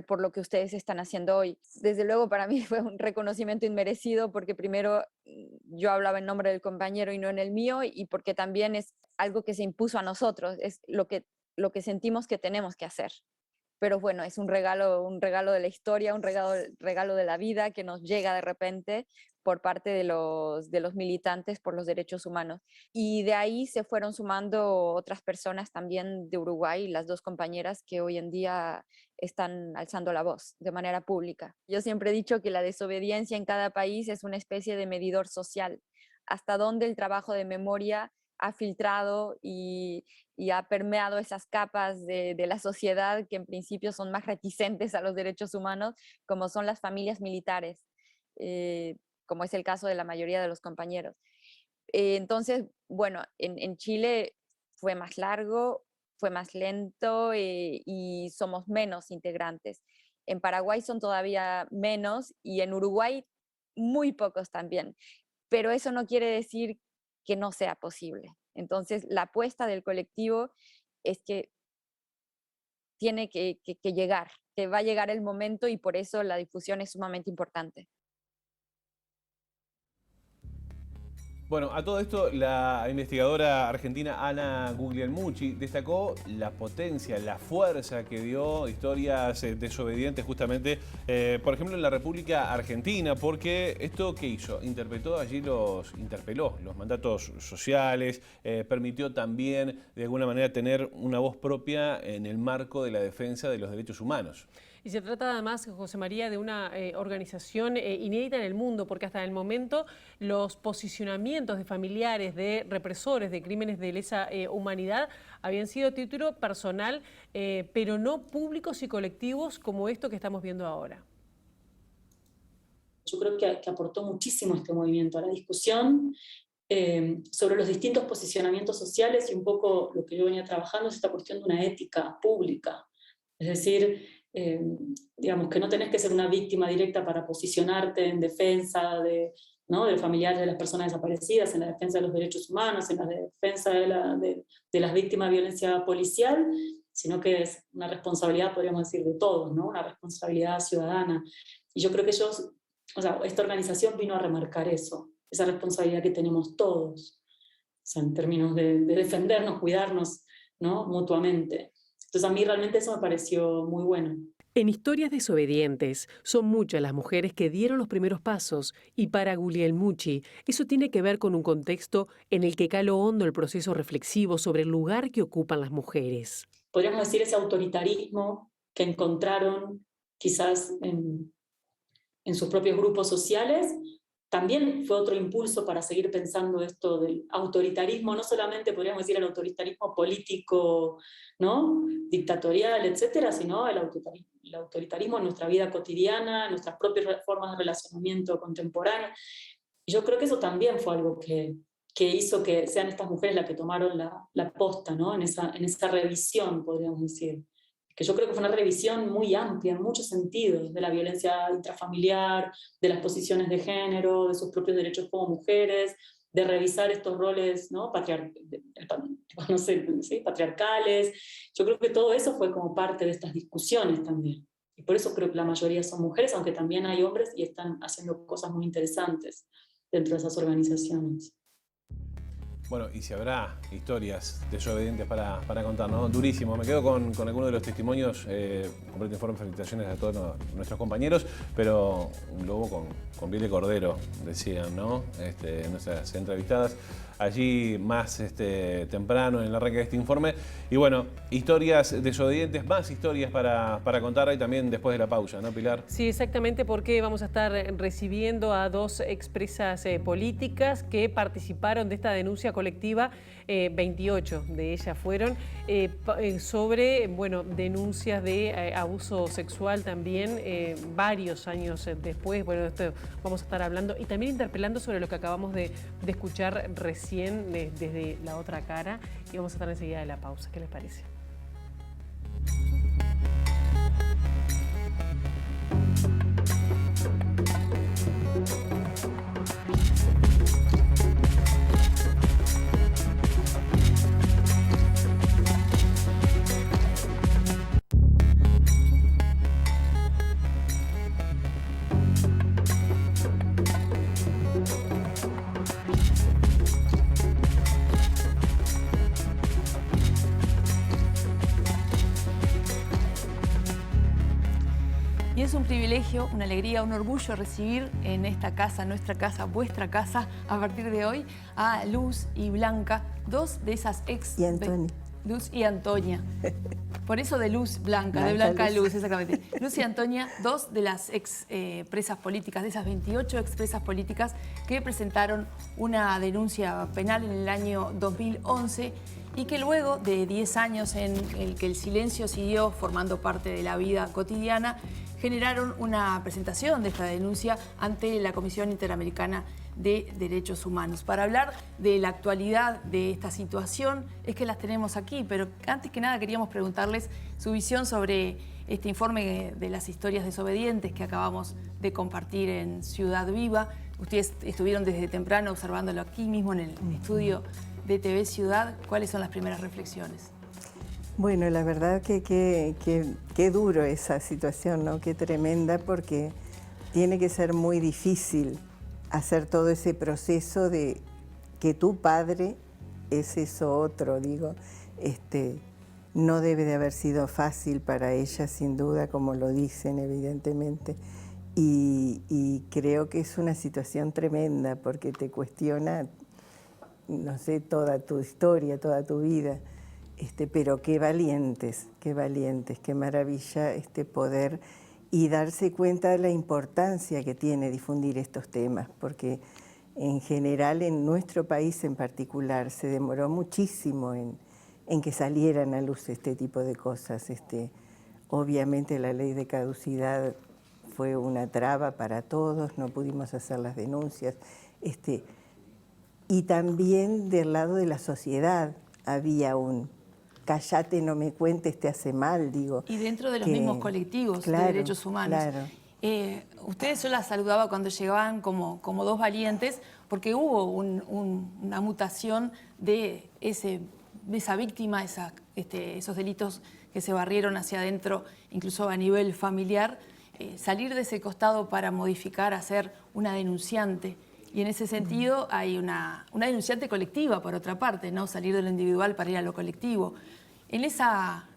por lo que ustedes están haciendo hoy. Desde luego para mí fue un reconocimiento inmerecido porque primero yo hablaba en nombre del compañero y no en el mío y porque también es algo que se impuso a nosotros, es lo que sentimos que tenemos que hacer. Pero bueno, es un regalo de la historia, un regalo de la vida que nos llega de repente por parte de los militantes por los derechos humanos. Y de ahí se fueron sumando otras personas también de Uruguay, las dos compañeras que hoy en día están alzando la voz de manera pública. Yo siempre he dicho que la desobediencia en cada país es una especie de medidor social, hasta donde el trabajo de memoria ha filtrado y ha permeado esas capas de la sociedad que en principio son más reticentes a los derechos humanos, como son las familias militares, como es el caso de la mayoría de los compañeros. Entonces, bueno, en Chile fue más largo, fue más lento y somos menos integrantes. En Paraguay son todavía menos y en Uruguay muy pocos también. Pero eso no quiere decir que no sea posible. Entonces, la apuesta del colectivo es que tiene que llegar, que va a llegar el momento y por eso la difusión es sumamente importante. Bueno, a todo esto, la investigadora argentina Ana Guglielmucci destacó la potencia, la fuerza que dio Historias Desobedientes justamente, por ejemplo, en la República Argentina, porque esto ¿qué hizo? Interpeló los mandatos sociales, permitió también, de alguna manera, tener una voz propia en el marco de la defensa de los derechos humanos. Y se trata además, José María, de una organización inédita en el mundo, porque hasta el momento los posicionamientos de familiares de represores de crímenes de lesa humanidad habían sido a título personal, pero no públicos y colectivos como esto que estamos viendo ahora. Yo creo que aportó muchísimo este movimiento a la discusión sobre los distintos posicionamientos sociales y un poco lo que yo venía trabajando es esta cuestión de una ética pública. Es decir, digamos que no tenés que ser una víctima directa para posicionarte en defensa de familiares de las personas desaparecidas, en la defensa de los derechos humanos, en la defensa de las víctimas de violencia policial, sino que es una responsabilidad, podríamos decir, de todos, ¿no? Una responsabilidad ciudadana. Y yo creo que esta organización vino a remarcar eso, esa responsabilidad que tenemos todos, en términos de defendernos, cuidarnos, ¿no? Mutuamente. Entonces a mí realmente eso me pareció muy bueno. En Historias Desobedientes son muchas las mujeres que dieron los primeros pasos y para Guglielmucci eso tiene que ver con un contexto en el que caló hondo el proceso reflexivo sobre el lugar que ocupan las mujeres. Podríamos decir ese autoritarismo que encontraron quizás en sus propios grupos sociales, también fue otro impulso para seguir pensando esto del autoritarismo, no solamente podríamos decir el autoritarismo político, ¿no? Dictatorial, etcétera, sino el el autoritarismo en nuestra vida cotidiana, en nuestras propias formas de relacionamiento contemporáneo. Y yo creo que eso también fue algo que hizo que sean estas mujeres las que tomaron la posta, ¿no? En esa revisión, podríamos decir. Que yo creo que fue una revisión muy amplia en muchos sentidos, de la violencia intrafamiliar, de las posiciones de género, de sus propios derechos como mujeres, de revisar estos roles, ¿no? Patriarcales. Yo creo que todo eso fue como parte de estas discusiones también. Y por eso creo que la mayoría son mujeres, aunque también hay hombres y están haciendo cosas muy interesantes dentro de esas organizaciones. Bueno, y si habrá historias desobedientes para contar, ¿no? Durísimo. Me quedo con algunos de los testimonios. Completo informe, felicitaciones a todos nuestros compañeros, pero un lobo con piel de cordero, decían, ¿no? Nuestras entrevistadas allí más temprano en el arranque de este informe. Y bueno, historias desobedientes, más historias para contar ahí también después de la pausa, ¿no, Pilar? Sí, exactamente, porque vamos a estar recibiendo a dos expresas políticas que participaron de esta denuncia colectiva. 28 de ellas fueron sobre, bueno, denuncias de abuso sexual también varios años después. Bueno, esto vamos a estar hablando y también interpelando sobre lo que acabamos de escuchar recién desde la otra cara, y vamos a estar enseguida de la pausa. ¿Qué les parece? Y es un privilegio, una alegría, un orgullo recibir en esta casa, nuestra casa, vuestra casa, a partir de hoy, a Luz y Blanca, dos de esas ex... Y Antonia. Luz y Antonia. Por eso de Luz Blanca, de Blanca Luz, exactamente. Luz y Antonia, dos de las ex presas políticas, de esas 28 expresas políticas que presentaron una denuncia penal en el año 2011 y que luego de 10 años en el que el silencio siguió formando parte de la vida cotidiana, generaron una presentación de esta denuncia ante la Comisión Interamericana de Derechos Humanos. Para hablar de la actualidad de esta situación es que las tenemos aquí, pero antes que nada queríamos preguntarles su visión sobre este informe de las historias desobedientes que acabamos de compartir en Ciudad Viva. Ustedes estuvieron desde temprano observándolo aquí mismo en el estudio de TV Ciudad. ¿Cuáles son las primeras reflexiones? Bueno, la verdad que qué duro esa situación, ¿no? Qué tremenda, porque tiene que ser muy difícil hacer todo ese proceso de que tu padre es eso otro, digo. No debe de haber sido fácil para ella, sin duda, como lo dicen, evidentemente. Y creo que es una situación tremenda, porque te cuestiona, no sé, toda tu historia, toda tu vida. Pero qué valientes, qué maravilla poder y darse cuenta de la importancia que tiene difundir estos temas, porque en general en nuestro país en particular se demoró muchísimo en que salieran a luz este tipo de cosas. Obviamente la ley de caducidad fue una traba para todos, no pudimos hacer las denuncias. Y también del lado de la sociedad había un callate, no me cuentes, te hace mal, digo. Y dentro de los mismos colectivos de derechos humanos. Claro. Ustedes, yo las saludaba cuando llegaban como dos valientes, porque hubo una mutación de esa víctima, esos delitos que se barrieron hacia adentro, incluso a nivel familiar, salir de ese costado para modificar, a ser una denunciante. Y en ese sentido hay una denunciante colectiva, por otra parte, ¿no? Salir de lo individual para ir a lo colectivo. En esa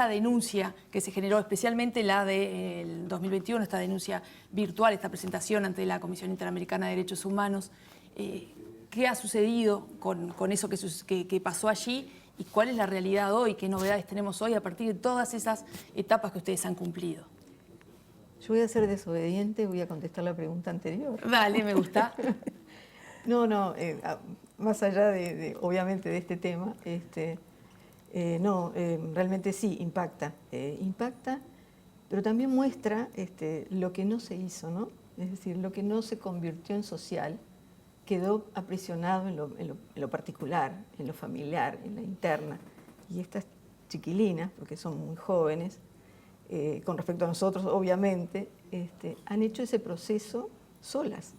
denuncia que se generó, especialmente la del 2021, esta denuncia virtual, esta presentación ante la Comisión Interamericana de Derechos Humanos, ¿qué ha sucedido con eso que pasó allí y cuál es la realidad hoy? ¿Qué novedades tenemos hoy a partir de todas esas etapas que ustedes han cumplido? Yo voy a ser desobediente, voy a contestar la pregunta anterior. Dale, me gusta. No, más allá obviamente de este tema, realmente sí, impacta. Impacta pero también muestra lo que no se hizo, ¿no? Es decir, lo que no se convirtió en social, quedó aprisionado en lo particular, en lo familiar, en la interna. Y estas chiquilinas, porque son muy jóvenes, con respecto a nosotros, obviamente, han hecho ese proceso solas.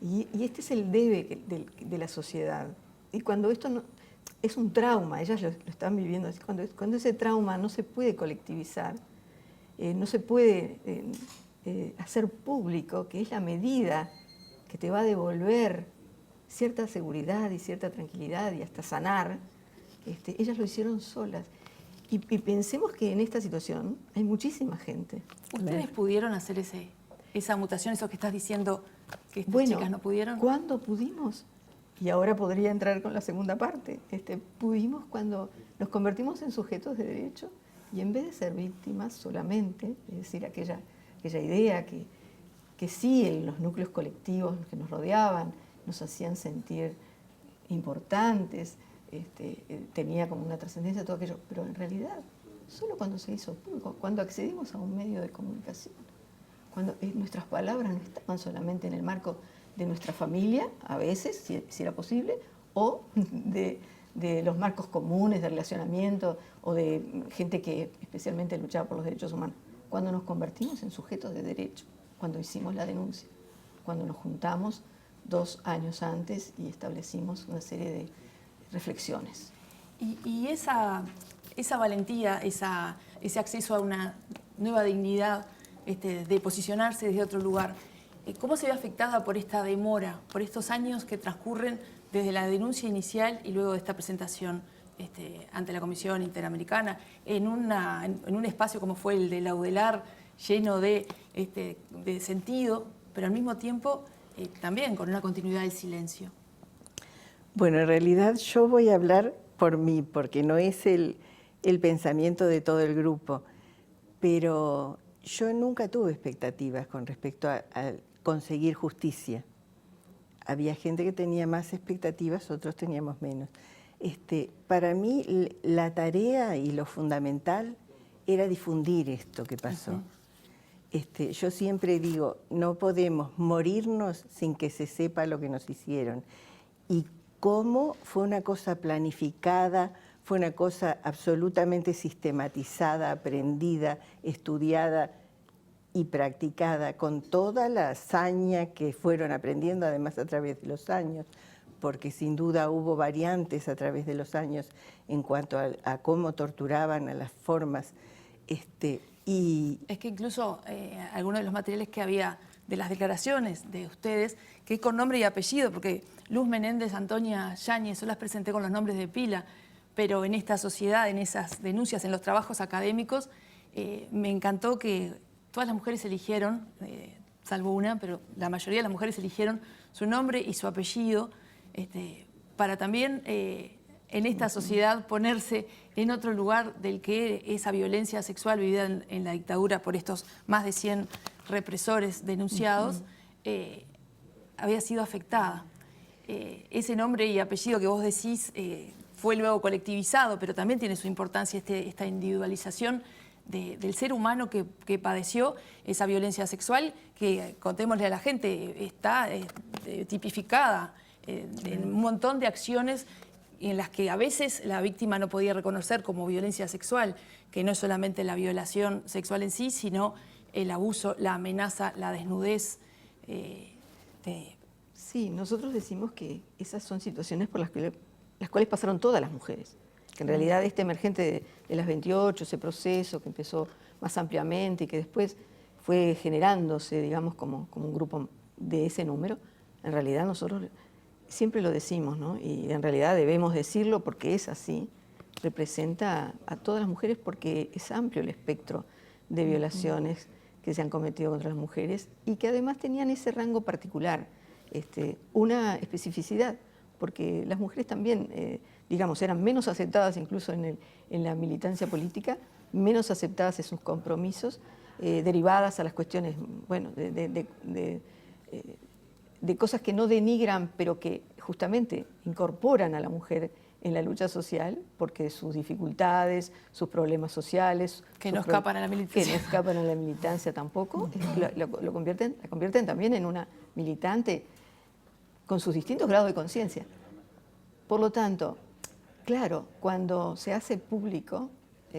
Y este es el debe de la sociedad. Y cuando esto no, es un trauma, ellas lo están viviendo, cuando ese trauma no se puede colectivizar, no se puede hacer público, que es la medida que te va a devolver cierta seguridad y cierta tranquilidad y hasta sanar, ellas lo hicieron solas. Y pensemos que en esta situación hay muchísima gente. ¿Ustedes pudieron hacer esa mutación, eso que estás diciendo que estas chicas no pudieron? ¿Cuándo pudimos? Y ahora podría entrar con la segunda parte. Pudimos cuando nos convertimos en sujetos de derecho y en vez de ser víctimas solamente, es decir, aquella idea que sí, en los núcleos colectivos que nos rodeaban nos hacían sentir importantes, tenía como una trascendencia todo aquello, pero en realidad solo cuando se hizo público, cuando accedimos a un medio de comunicación, cuando nuestras palabras no estaban solamente en el marco de nuestra familia, a veces, si era posible, o de los marcos comunes de relacionamiento o de gente que especialmente luchaba por los derechos humanos, cuando nos convertimos en sujetos de derecho, cuando hicimos la denuncia, cuando nos juntamos 2 años antes y establecimos una serie de reflexiones. Y esa valentía, ese acceso a una nueva dignidad, de posicionarse desde otro lugar, ¿cómo se ve afectada por esta demora, por estos años que transcurren desde la denuncia inicial y luego de esta presentación ante la Comisión Interamericana, en un espacio como fue el de Laudelar, lleno de sentido, pero al mismo tiempo también con una continuidad del silencio? Bueno, en realidad yo voy a hablar por mí, porque no es el pensamiento de todo el grupo, pero yo nunca tuve expectativas con respecto a conseguir justicia. Había gente que tenía más expectativas, otros teníamos menos. Para mí la tarea y lo fundamental era difundir esto que pasó. Yo siempre digo, no podemos morirnos sin que se sepa lo que nos hicieron. Y cómo fue una cosa planificada, fue una cosa absolutamente sistematizada, aprendida, estudiada y practicada con toda la hazaña que fueron aprendiendo además a través de los años, porque sin duda hubo variantes a través de los años en cuanto a cómo torturaban, a las formas. Y es que incluso algunos de los materiales que había de las declaraciones de ustedes, que es con nombre y apellido, porque Luz Menéndez, Antonia Yáñez, yo las presenté con los nombres de pila, pero en esta sociedad, en esas denuncias, en los trabajos académicos, me encantó que todas las mujeres eligieron, salvo una, pero la mayoría de las mujeres eligieron su nombre y su apellido, para también en esta sociedad ponerse en otro lugar del que esa violencia sexual vivida en la dictadura por estos más de 100 represores denunciados, había sido afectada. Ese nombre y apellido que vos decís fue luego colectivizado, pero también tiene su importancia esta individualización del ser humano que padeció esa violencia sexual, que, contémosle a la gente, está tipificada en un montón de acciones en las que a veces la víctima no podía reconocer como violencia sexual, que no es solamente la violación sexual en sí, sino el abuso, la amenaza, la desnudez. Sí, nosotros decimos que esas son situaciones por las cuales pasaron todas las mujeres. Que en realidad este emergente de las 28, ese proceso que empezó más ampliamente y que después fue generándose, digamos, como un grupo de ese número, en realidad nosotros siempre lo decimos, ¿no? Y en realidad debemos decirlo porque es así, representa a todas las mujeres porque es amplio el espectro de violaciones que se han cometido contra las mujeres y que además tenían ese rango particular, una especificidad, porque las mujeres también, digamos, eran menos aceptadas incluso en la militancia política, menos aceptadas en sus compromisos, derivadas a las cuestiones, bueno, de cosas que no denigran, pero que justamente incorporan a la mujer en la lucha social, porque sus dificultades, sus problemas sociales... Que no escapan a la militancia. Que no escapan a la militancia tampoco, la convierten también en una militante con sus distintos grados de conciencia. Por lo tanto, claro, cuando se hace público,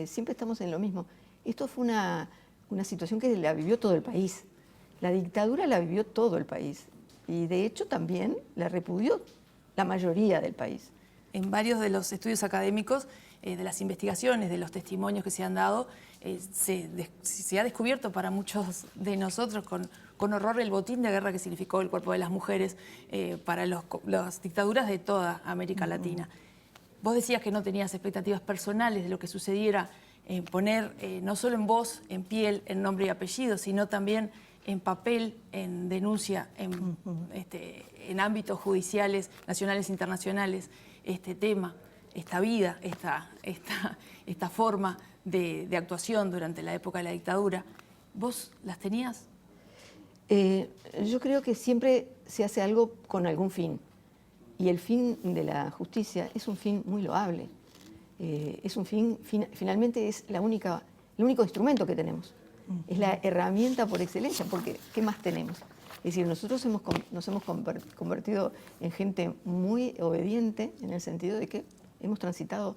siempre estamos en lo mismo. Esto fue una situación que la vivió todo el país. La dictadura la vivió todo el país. Y de hecho también la repudió la mayoría del país. En varios de los estudios académicos, de las investigaciones, de los testimonios que se han dado, se ha descubierto para muchos de nosotros con horror el botín de guerra que significó el cuerpo de las mujeres para las dictaduras de toda América Latina. Vos decías que no tenías expectativas personales de lo que sucediera, poner no solo en voz, en piel, en nombre y apellido, sino también en papel, en denuncia, en ámbitos judiciales, nacionales e internacionales, este tema, esta vida, esta forma de actuación durante la época de la dictadura. ¿Vos las tenías? Yo creo que siempre se hace algo con algún fin. Y el fin de la justicia es un fin muy loable. Es un fin, finalmente es el único instrumento que tenemos. Es la herramienta por excelencia, porque ¿qué más tenemos? Es decir, nosotros nos hemos convertido en gente muy obediente en el sentido de que hemos transitado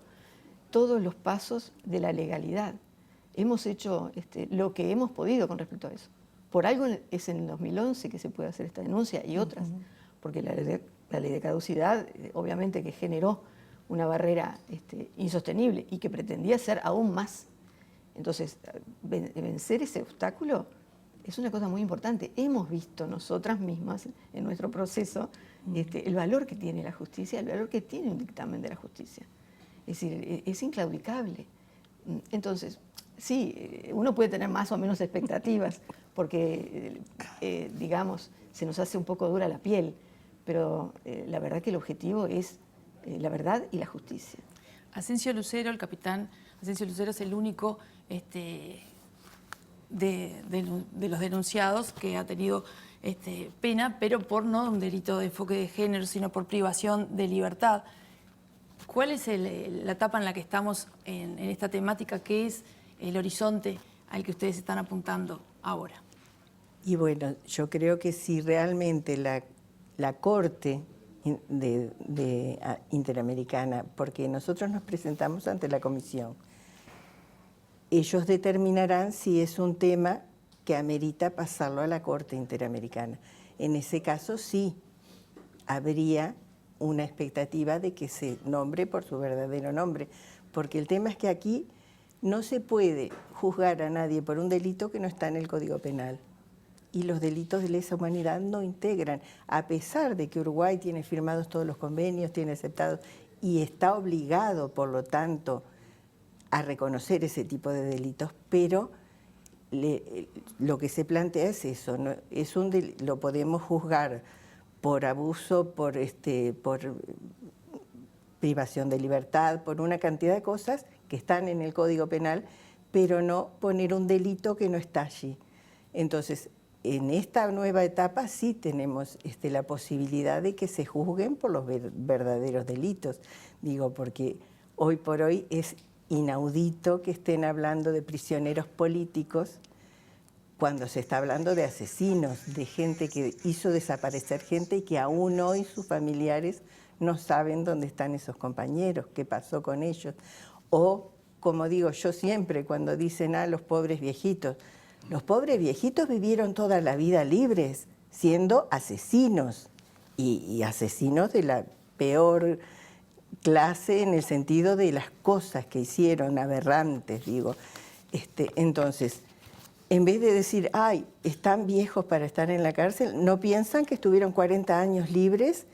todos los pasos de la legalidad. Hemos hecho lo que hemos podido con respecto a eso. Por algo es en el 2011 que se puede hacer esta denuncia y otras, porque la ley de caducidad obviamente que generó una barrera insostenible y que pretendía ser aún más. Entonces, vencer ese obstáculo es una cosa muy importante. Hemos visto nosotras mismas en nuestro proceso el valor que tiene la justicia, el valor que tiene un dictamen de la justicia. Es decir, es inclaudicable. Entonces, sí, uno puede tener más o menos expectativas, porque, digamos, se nos hace un poco dura la piel, pero la verdad que el objetivo es la verdad y la justicia. Asensio Lucero, el capitán Asensio Lucero, es el único de los denunciados que ha tenido pena, pero por no un delito de enfoque de género, sino por privación de libertad. ¿Cuál es la etapa en la que estamos en esta temática? ¿Qué es el horizonte al que ustedes están apuntando ahora? Y bueno, yo creo que si realmente la Corte Interamericana, porque nosotros nos presentamos ante la Comisión, ellos determinarán si es un tema que amerita pasarlo a la Corte Interamericana. En ese caso sí habría una expectativa de que se nombre por su verdadero nombre, porque el tema es que aquí no se puede juzgar a nadie por un delito que no está en el Código Penal. Y los delitos de lesa humanidad no integran, a pesar de que Uruguay tiene firmados todos los convenios, tiene aceptados y está obligado, por lo tanto, a reconocer ese tipo de delitos, pero lo que se plantea es eso, ¿no? Lo podemos juzgar por abuso, por privación de libertad, por una cantidad de cosas que están en el Código Penal, pero no poner un delito que no está allí. Entonces, en esta nueva etapa sí tenemos la posibilidad de que se juzguen por los verdaderos delitos. Digo, porque hoy por hoy es inaudito que estén hablando de prisioneros políticos cuando se está hablando de asesinos, de gente que hizo desaparecer gente y que aún hoy sus familiares no saben dónde están esos compañeros, qué pasó con ellos. O, como digo yo siempre, cuando dicen, los pobres viejitos vivieron toda la vida libres, siendo asesinos, y asesinos de la peor clase en el sentido de las cosas que hicieron, aberrantes, digo. Entonces, en vez de decir, están viejos para estar en la cárcel, no piensan que estuvieron 40 años libres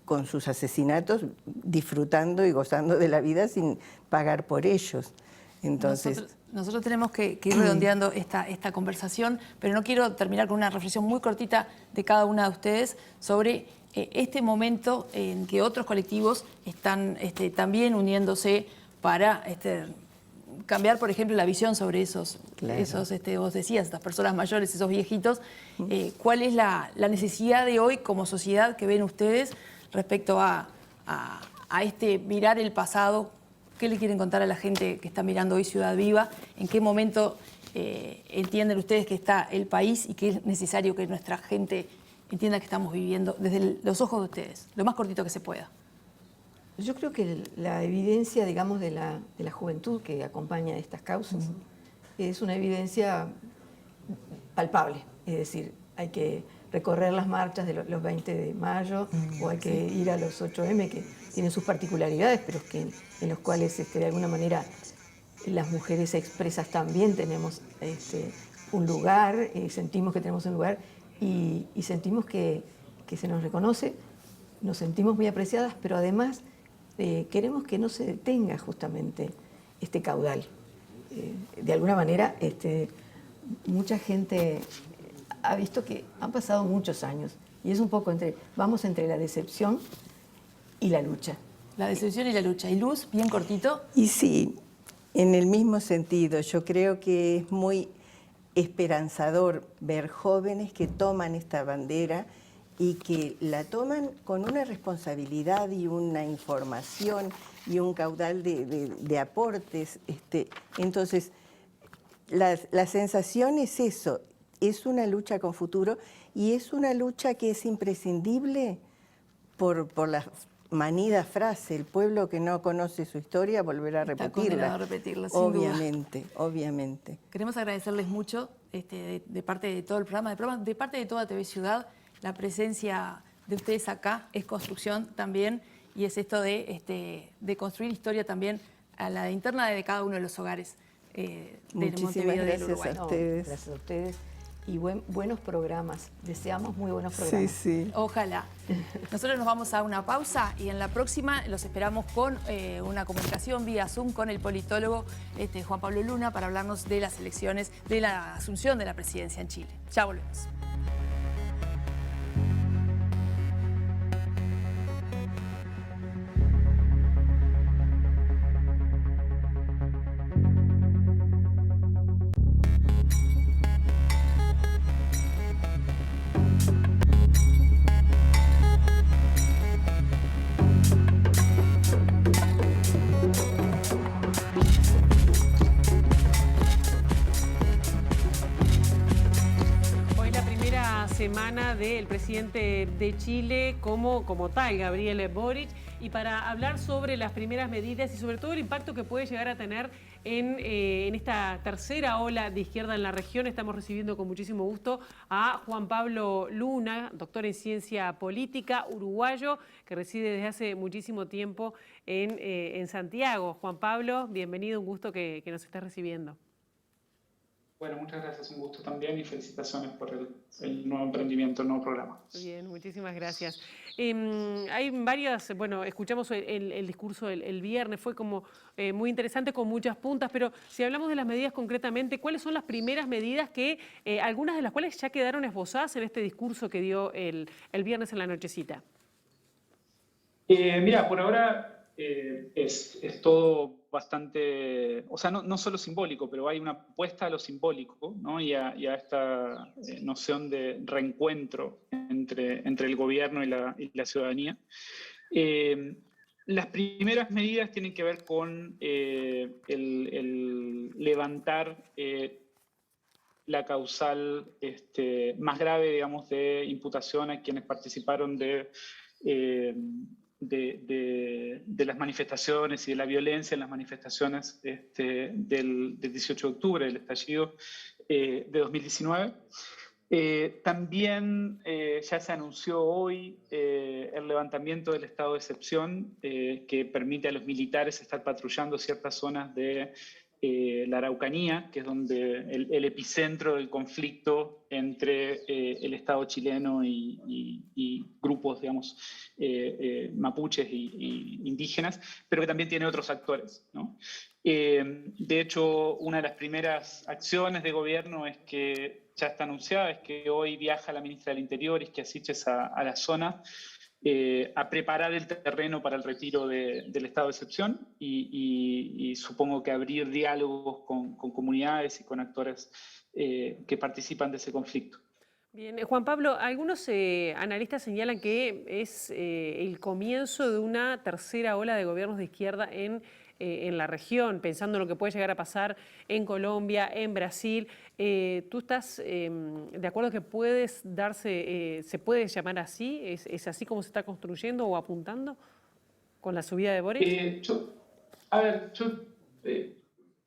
con sus asesinatos, disfrutando y gozando de la vida sin pagar por ellos. Entonces, nosotros tenemos que ir redondeando esta conversación, pero no quiero terminar con una reflexión muy cortita de cada una de ustedes sobre este momento en que otros colectivos están también uniéndose para cambiar, por ejemplo, la visión sobre esos vos decías, estas personas mayores, esos viejitos. ¿Cuál es la necesidad de hoy como sociedad que ven ustedes respecto a a este mirar el pasado, ¿qué le quieren contar a la gente que está mirando hoy Ciudad Viva? ¿En qué momento entienden ustedes que está el país y que es necesario que nuestra gente entienda que estamos viviendo desde los ojos de ustedes, lo más cortito que se pueda? Yo creo que la evidencia, digamos, de la juventud que acompaña estas causas es una evidencia palpable. Es decir, hay que recorrer las marchas de los 20 de mayo o hay que ir a los 8M, que tienen sus particularidades, pero en los cuales de alguna manera las mujeres expresas también tenemos un lugar, sentimos que tenemos un lugar y sentimos que se nos reconoce, nos sentimos muy apreciadas, pero además queremos que no se detenga justamente este caudal. De alguna manera, mucha gente ha visto que han pasado muchos años y es un poco vamos entre la decepción y la lucha. La decepción y la lucha. ¿Y Luz, bien cortito? Y sí, en el mismo sentido, yo creo que es muy esperanzador ver jóvenes que toman esta bandera y que la toman con una responsabilidad y una información y un caudal de aportes. Entonces, la sensación es eso, es una lucha con futuro y es una lucha que es imprescindible por la manida frase, el pueblo que no conoce su historia volverá a repetirla. Está condenado a repetirla, sin obviamente, duda. Obviamente. Queremos agradecerles mucho de parte de todo el programa, de parte de toda TV Ciudad, la presencia de ustedes acá, es construcción también, y es esto de construir historia también a la interna de cada uno de los hogares de Montevideo y del Uruguay. A ustedes. Gracias a ustedes. Y buenos programas. Deseamos muy buenos programas. Sí, sí. Ojalá. Nosotros nos vamos a una pausa y en la próxima los esperamos con una comunicación vía Zoom con el politólogo Juan Pablo Luna para hablarnos de las elecciones, de la asunción de la presidencia en Chile. Ya volvemos. Semana del presidente de Chile como tal, Gabriel Boric, y para hablar sobre las primeras medidas y sobre todo el impacto que puede llegar a tener en esta tercera ola de izquierda en la región, estamos recibiendo con muchísimo gusto a Juan Pablo Luna, doctor en ciencia política, uruguayo, que reside desde hace muchísimo tiempo en Santiago. Juan Pablo, bienvenido, un gusto que nos estés recibiendo. Bueno, muchas gracias, un gusto también y felicitaciones por el nuevo emprendimiento, el nuevo programa. Bien, muchísimas gracias. Hay varias, bueno, escuchamos el discurso el viernes, fue como muy interesante con muchas puntas, pero si hablamos de las medidas concretamente, ¿cuáles son las primeras medidas que, algunas de las cuales ya quedaron esbozadas en este discurso que dio el viernes en la nochecita? Mira, por ahora es todo bastante, o sea, no solo simbólico, pero hay una apuesta a lo simbólico, ¿no? y a esta noción de reencuentro entre el gobierno y la ciudadanía. Las primeras medidas tienen que ver con el levantar la causal más grave, digamos, de imputación a quienes participaron de las manifestaciones y de la violencia en las manifestaciones del 18 de octubre, del estallido de 2019. También ya se anunció hoy el levantamiento del estado de excepción que permite a los militares estar patrullando ciertas zonas de la Araucanía, que es donde el epicentro del conflicto entre el Estado chileno y grupos, digamos, mapuches y indígenas, pero que también tiene otros actores, ¿no? De hecho, una de las primeras acciones de gobierno es que ya está anunciada, es que hoy viaja la ministra del Interior, Isquia Siches, a la zona a preparar el terreno para el retiro del estado de excepción y supongo que abrir diálogos con comunidades y con actores que participan de ese conflicto. Bien, Juan Pablo, algunos analistas señalan que es el comienzo de una tercera ola de gobiernos de izquierda en la región, pensando en lo que puede llegar a pasar en Colombia, en Brasil. ¿Tú estás de acuerdo que se puede llamar así? ¿Es así como se está construyendo o apuntando con la subida de Boric?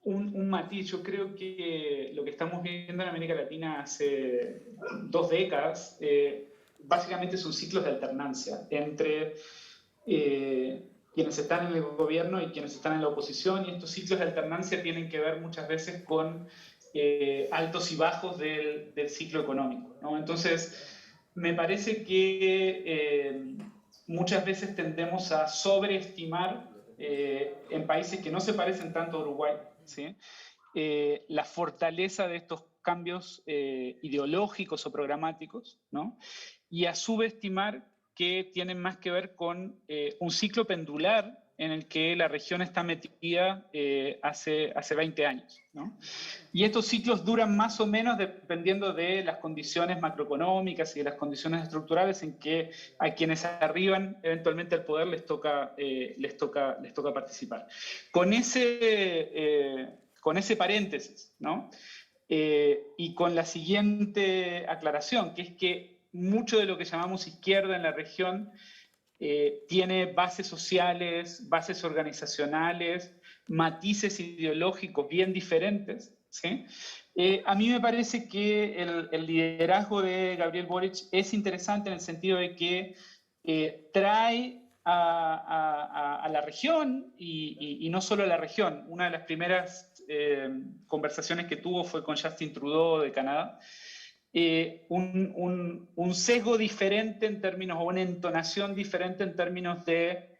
Un matiz, yo creo que lo que estamos viendo en América Latina hace 2 décadas básicamente son ciclos de alternancia entre quienes están en el gobierno y quienes están en la oposición, y estos ciclos de alternancia tienen que ver muchas veces con altos y bajos del ciclo económico, ¿no? Entonces, me parece que muchas veces tendemos a sobreestimar en países que no se parecen tanto a Uruguay, ¿sí? La fortaleza de estos cambios ideológicos o programáticos, ¿no? Y a subestimar que tienen más que ver con un ciclo pendular en el que la región está metida hace 20 años, ¿no? Y estos ciclos duran más o menos dependiendo de las condiciones macroeconómicas y de las condiciones estructurales en que a quienes arriban eventualmente al poder les toca participar. Con ese paréntesis, ¿no? Y con la siguiente aclaración, que es que mucho de lo que llamamos izquierda en la región tiene bases sociales, bases organizacionales, matices ideológicos bien diferentes, ¿sí? A mí me parece que el liderazgo de Gabriel Boric es interesante en el sentido de que trae a la región y no solo a la región. Una de las primeras conversaciones que tuvo fue con Justin Trudeau de Canadá. Un sesgo diferente en términos, o una entonación diferente en términos de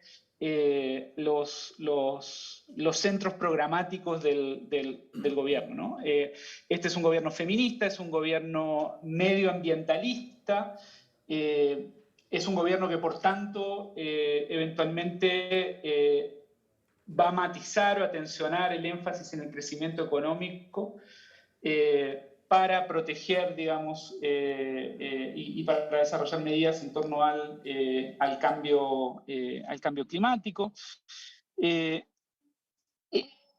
los centros programáticos del gobierno, ¿no? Este es un gobierno feminista, es un gobierno medioambientalista, es un gobierno que por tanto eventualmente va a matizar o a tensionar el énfasis en el crecimiento económico para proteger, digamos, y para desarrollar medidas en torno al cambio climático.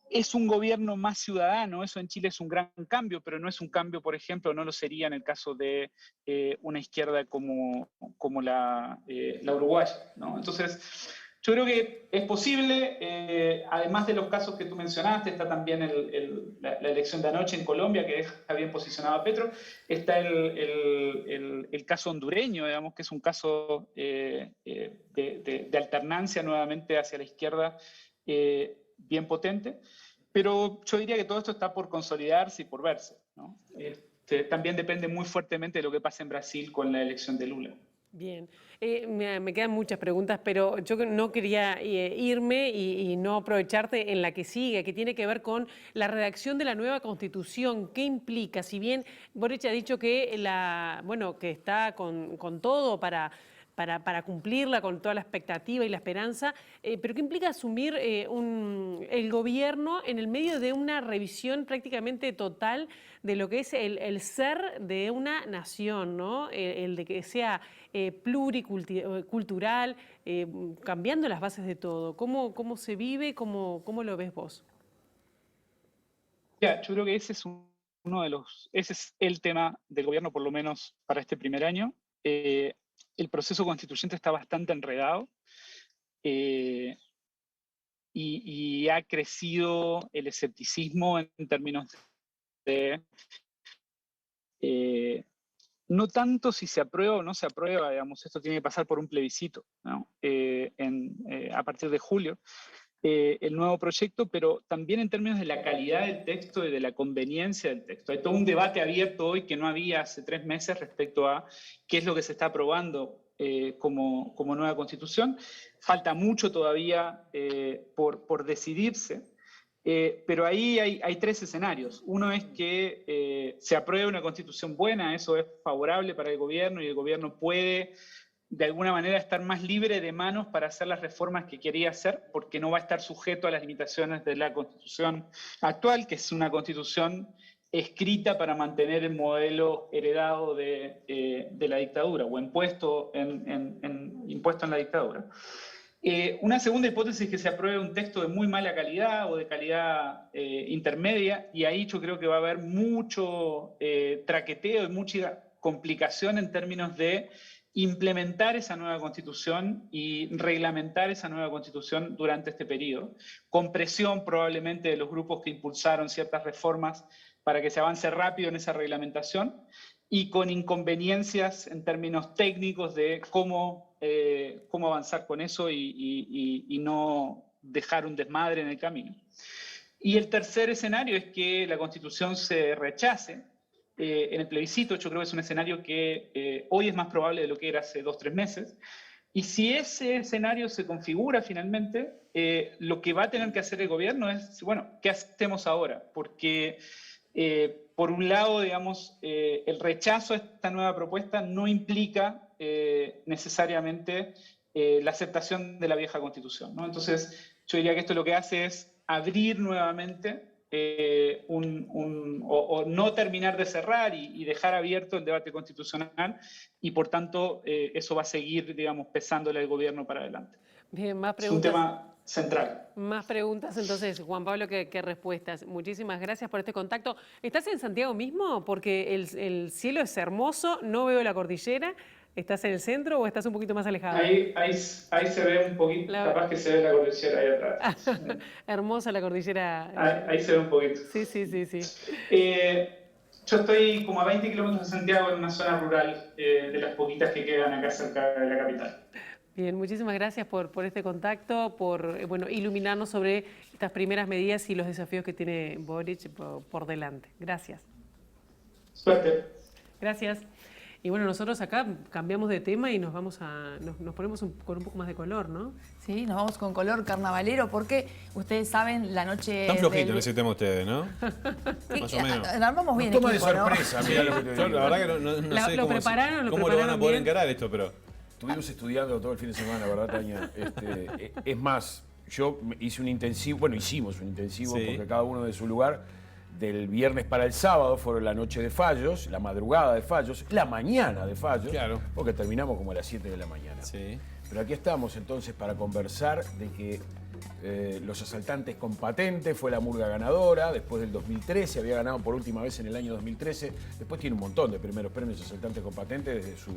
Es un gobierno más ciudadano, eso en Chile es un gran cambio, pero no es un cambio, por ejemplo, no lo sería en el caso de una izquierda como la uruguaya, ¿no? Entonces, yo creo que es posible, además de los casos que tú mencionaste, está también la elección de anoche en Colombia, que deja bien posicionado a Petro, está el caso hondureño, digamos, que es un caso de alternancia nuevamente hacia la izquierda bien potente, pero yo diría que todo esto está por consolidarse y por verse, ¿no? También depende muy fuertemente de lo que pasa en Brasil con la elección de Lula. Bien, me quedan muchas preguntas, pero yo no quería irme y no aprovecharte en la que sigue, que tiene que ver con la redacción de la nueva Constitución. ¿Qué implica? Si bien Boric ha dicho que, que está con todo para cumplirla, con toda la expectativa y la esperanza, pero ¿qué implica asumir el gobierno en el medio de una revisión prácticamente total de lo que es el ser de una nación, ¿no? El de que sea pluricultural, cambiando las bases de todo? ¿Cómo se vive? ¿Cómo lo ves vos? Ya, yo creo que ese es el tema del gobierno, por lo menos para este primer año. El proceso constituyente está bastante enredado y ha crecido el escepticismo en términos de no tanto si se aprueba o no se aprueba, digamos, esto tiene que pasar por un plebiscito, ¿no? A partir de julio, el nuevo proyecto, pero también en términos de la calidad del texto y de la conveniencia del texto. Hay todo un debate abierto hoy que no había hace 3 meses respecto a qué es lo que se está aprobando como nueva constitución. Falta mucho todavía por decidirse, pero ahí hay 3 escenarios. Uno es que se apruebe una constitución buena, eso es favorable para el gobierno y el gobierno puede de alguna manera estar más libre de manos para hacer las reformas que quería hacer, porque no va a estar sujeto a las limitaciones de la constitución actual, que es una constitución escrita para mantener el modelo heredado de la dictadura o impuesto en la dictadura. Una segunda hipótesis es que se apruebe un texto de muy mala calidad o de calidad intermedia, y ahí yo creo que va a haber mucho traqueteo y mucha complicación en términos de implementar esa nueva constitución y reglamentar esa nueva constitución durante este periodo, con presión probablemente de los grupos que impulsaron ciertas reformas para que se avance rápido en esa reglamentación, y con inconveniencias en términos técnicos de cómo avanzar con eso y no dejar un desmadre en el camino. Y el tercer escenario es que la Constitución se rechace en el plebiscito. Yo creo que es un escenario que hoy es más probable de lo que era hace 2 o 3 meses. Y si ese escenario se configura finalmente, lo que va a tener que hacer el gobierno es, bueno, ¿qué hacemos ahora? Porque por un lado, digamos, el rechazo a esta nueva propuesta no implica necesariamente la aceptación de la vieja Constitución, ¿no? Entonces, yo diría que esto lo que hace es abrir nuevamente o no terminar de cerrar y dejar abierto el debate constitucional, y por tanto eso va a seguir, digamos, pesándole al gobierno para adelante. Bien, más preguntas. Es un tema central. Más preguntas entonces, Juan Pablo, que respuestas. Muchísimas gracias por este contacto. ¿Estás en Santiago mismo? Porque el cielo es hermoso, no veo la cordillera. ¿Estás en el centro o estás un poquito más alejado? Ahí se ve un poquito, capaz que se ve la cordillera ahí atrás. Hermosa la cordillera. Ahí se ve un poquito. Sí. Yo estoy como a 20 kilómetros de Santiago, en una zona rural de las poquitas que quedan acá cerca de la capital. Bien, muchísimas gracias por este contacto, por iluminarnos sobre estas primeras medidas y los desafíos que tiene Boric por delante. Gracias. Suerte. Gracias. Y bueno, nosotros acá cambiamos de tema y nos ponemos con un poco más de color, ¿no? Sí, nos vamos con color carnavalero porque ustedes saben la noche... Están flojitos el sistema ustedes, ¿no? Más o menos. Armamos bien toma equipo, de sorpresa, ¿no? mirá lo que te digo. La verdad que no sé cómo lo van a poder encarar esto, pero... Estuvimos estudiando todo el fin de semana, ¿verdad, Tania? Es más, yo hice un intensivo, hicimos un intensivo porque cada uno de su lugar, del viernes para el sábado fueron la noche de fallos, la madrugada de fallos, la mañana de fallos, claro, porque terminamos como a las 7 de la mañana. Sí. Pero aquí estamos entonces para conversar de que Los Asaltantes con Patente fue la murga ganadora después del 2013, había ganado por última vez en el año 2013, después tiene un montón de primeros premios Asaltantes con Patente desde su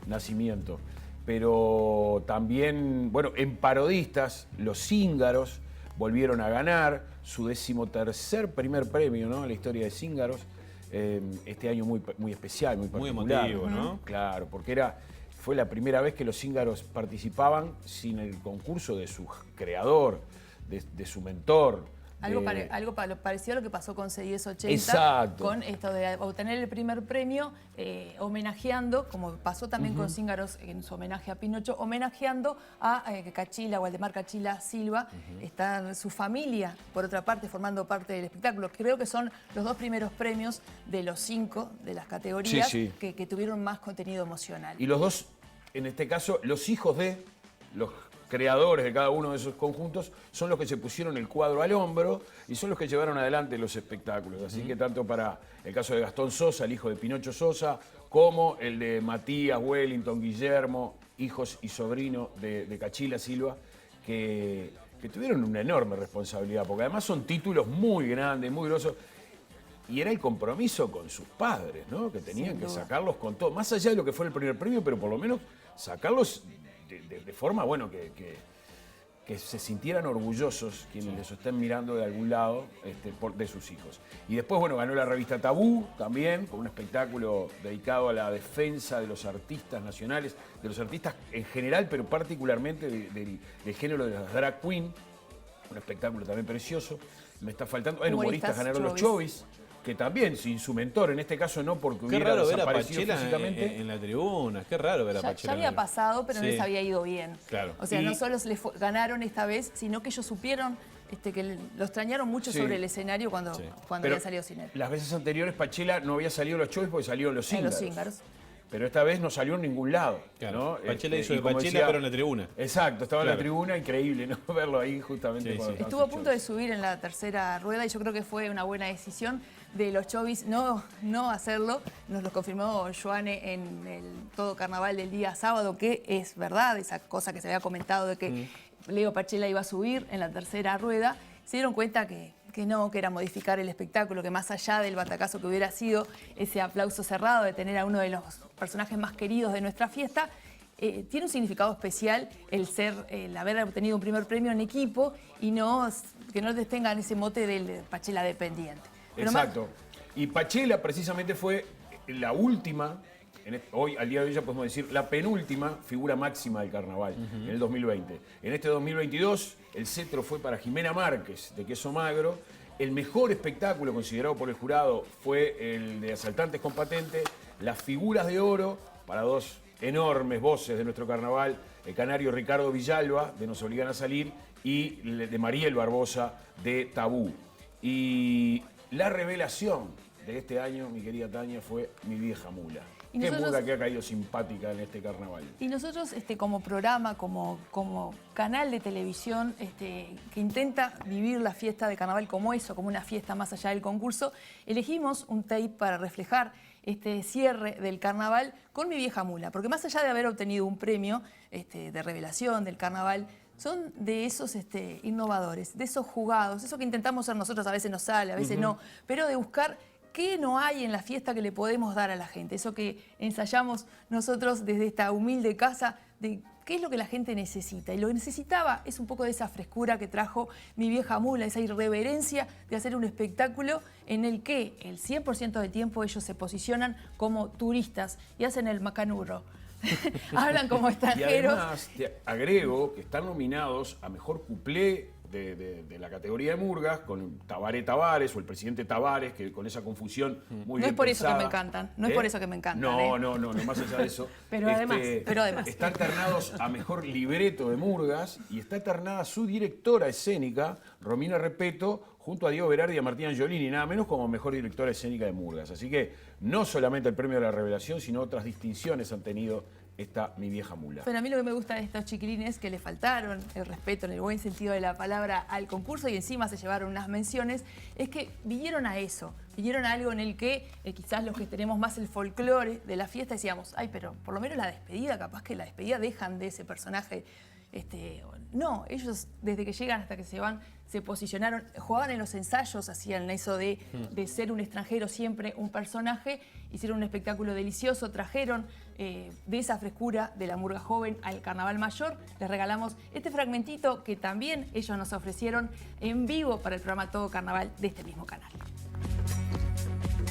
nacimiento. Pero también, bueno, en parodistas, los Cíngaros volvieron a ganar su 13º primer premio, ¿no? En la historia de Cíngaros. Este año muy especial, muy particular. Muy emotivo, ¿no? Claro, porque fue la primera vez que los Cíngaros participaban sin el concurso de su creador, de su mentor. Algo parecido a lo que pasó con C1080. Exacto. Con esto de obtener el primer premio, homenajeando, como pasó también con Cíngaros en su homenaje a Pinocho, homenajeando a Cachila, Waldemar Cachila Silva. Está su familia, por otra parte, formando parte del espectáculo. Creo que son los 2 primeros premios de los 5 de las categorías que tuvieron más contenido emocional. Y los 2, en este caso, los hijos de los creadores de cada uno de esos conjuntos son los que se pusieron el cuadro al hombro y son los que llevaron adelante los espectáculos. Así que tanto para el caso de Gastón Sosa, el hijo de Pinocho Sosa, como el de Matías, Wellington, Guillermo, hijos y sobrinos de Cachila Silva, que tuvieron una enorme responsabilidad, porque además son títulos muy grandes, muy grosos. Y era el compromiso con sus padres, ¿no? Que tenían que sacarlos con todo. Más allá de lo que fue el primer premio, pero por lo menos sacarlos de forma, bueno, que se sintieran orgullosos quienes les estén mirando de algún lado de sus hijos. Y después, bueno, ganó la revista Tabú también, con un espectáculo dedicado a la defensa de los artistas nacionales, de los artistas en general, pero particularmente del género de las drag queen. Un espectáculo también precioso. Me está faltando. Humoristas ganaron los Chovis, que también sin su mentor, en este caso no porque hubiera desaparecido físicamente. En la tribuna, qué raro ver a Pachela. Ya había pasado, pero no les había ido bien. Claro. O sea, no solo les ganaron esta vez, sino que ellos supieron que lo extrañaron mucho sobre el escenario cuando había salido sin él. Las veces anteriores Pachela no había salido los Chovis porque salieron los Cíngaros. Los Cíngaros. Pero esta vez no salió en ningún lado. Claro. ¿No? Pachela hizo de Pachela, pero en la tribuna. Exacto, estaba en la tribuna, increíble, ¿no? Verlo ahí justamente. Estuvo a punto de subir en la tercera rueda y yo creo que fue una buena decisión de los chovis no hacerlo. Nos lo confirmó Joanne en el Todo Carnaval del día sábado, que es verdad, esa cosa que se había comentado de que Leo Pachela iba a subir en la tercera rueda. Se dieron cuenta que no, que era modificar el espectáculo, que más allá del batacazo que hubiera sido ese aplauso cerrado de tener a uno de los personajes más queridos de nuestra fiesta, tiene un significado especial el haber obtenido un primer premio en equipo y que no tengan ese mote del Pachela dependiente. Exacto. Y Pachela precisamente fue la última, hoy al día de hoy ya podemos decir, la penúltima figura máxima del carnaval en el 2020. En este 2022 el cetro fue para Jimena Márquez de Queso Magro. El mejor espectáculo considerado por el jurado fue el de Asaltantes con Patente. Las figuras de oro para dos enormes voces de nuestro carnaval, el canario Ricardo Villalba de Nos Obligan a Salir y de Mariel Barbosa de Tabú. Y la revelación de este año, mi querida Tania, fue Mi Vieja Mula. Qué mula que ha caído simpática en este carnaval. Y nosotros como programa, como canal de televisión que intenta vivir la fiesta de carnaval como eso, como una fiesta más allá del concurso, elegimos un tape para reflejar este cierre del carnaval con Mi Vieja Mula. Porque más allá de haber obtenido un premio de revelación del carnaval, son de esos innovadores, de esos jugados, eso que intentamos ser nosotros, a veces nos sale, a veces no, pero de buscar qué no hay en la fiesta que le podemos dar a la gente. Eso que ensayamos nosotros desde esta humilde casa, de qué es lo que la gente necesita. Y lo que necesitaba es un poco de esa frescura que trajo Mi Vieja Mula, esa irreverencia de hacer un espectáculo en el que el 100% del tiempo ellos se posicionan como turistas y hacen el macanuro. Hablan como extranjeros. Y además te agrego que están nominados a Mejor Cuplé de la categoría de Murgas, con Tabaré Tavares o el presidente Tavares, que con esa confusión muy bien No es por pensada. eso que me encantan, no es por eso que me encantan. No, más allá de eso. pero además. Están ternados a Mejor Libreto de Murgas y está ternada su directora escénica, Romina Repeto, junto a Diego Berardi y a Martina Angiolini, nada menos como Mejor Directora Escénica de Murgas. Así que no solamente el premio de la revelación, sino otras distinciones han tenido esta Mi Vieja Mula. Pero a mí lo que me gusta de estos chiquilines que le faltaron el respeto en el buen sentido de la palabra al concurso y encima se llevaron unas menciones, es que vinieron a eso, vinieron a algo en el que quizás los que tenemos más el folclore de la fiesta decíamos, ay, pero por lo menos la despedida, capaz que la despedida dejan de ese personaje. No, ellos desde que llegan hasta que se van se posicionaron, jugaban en los ensayos, hacían eso de ser un extranjero siempre un personaje, hicieron un espectáculo delicioso, trajeron de esa frescura de la murga joven al carnaval mayor. Les regalamos este fragmentito que también ellos nos ofrecieron en vivo para el programa Todo Carnaval de este mismo canal.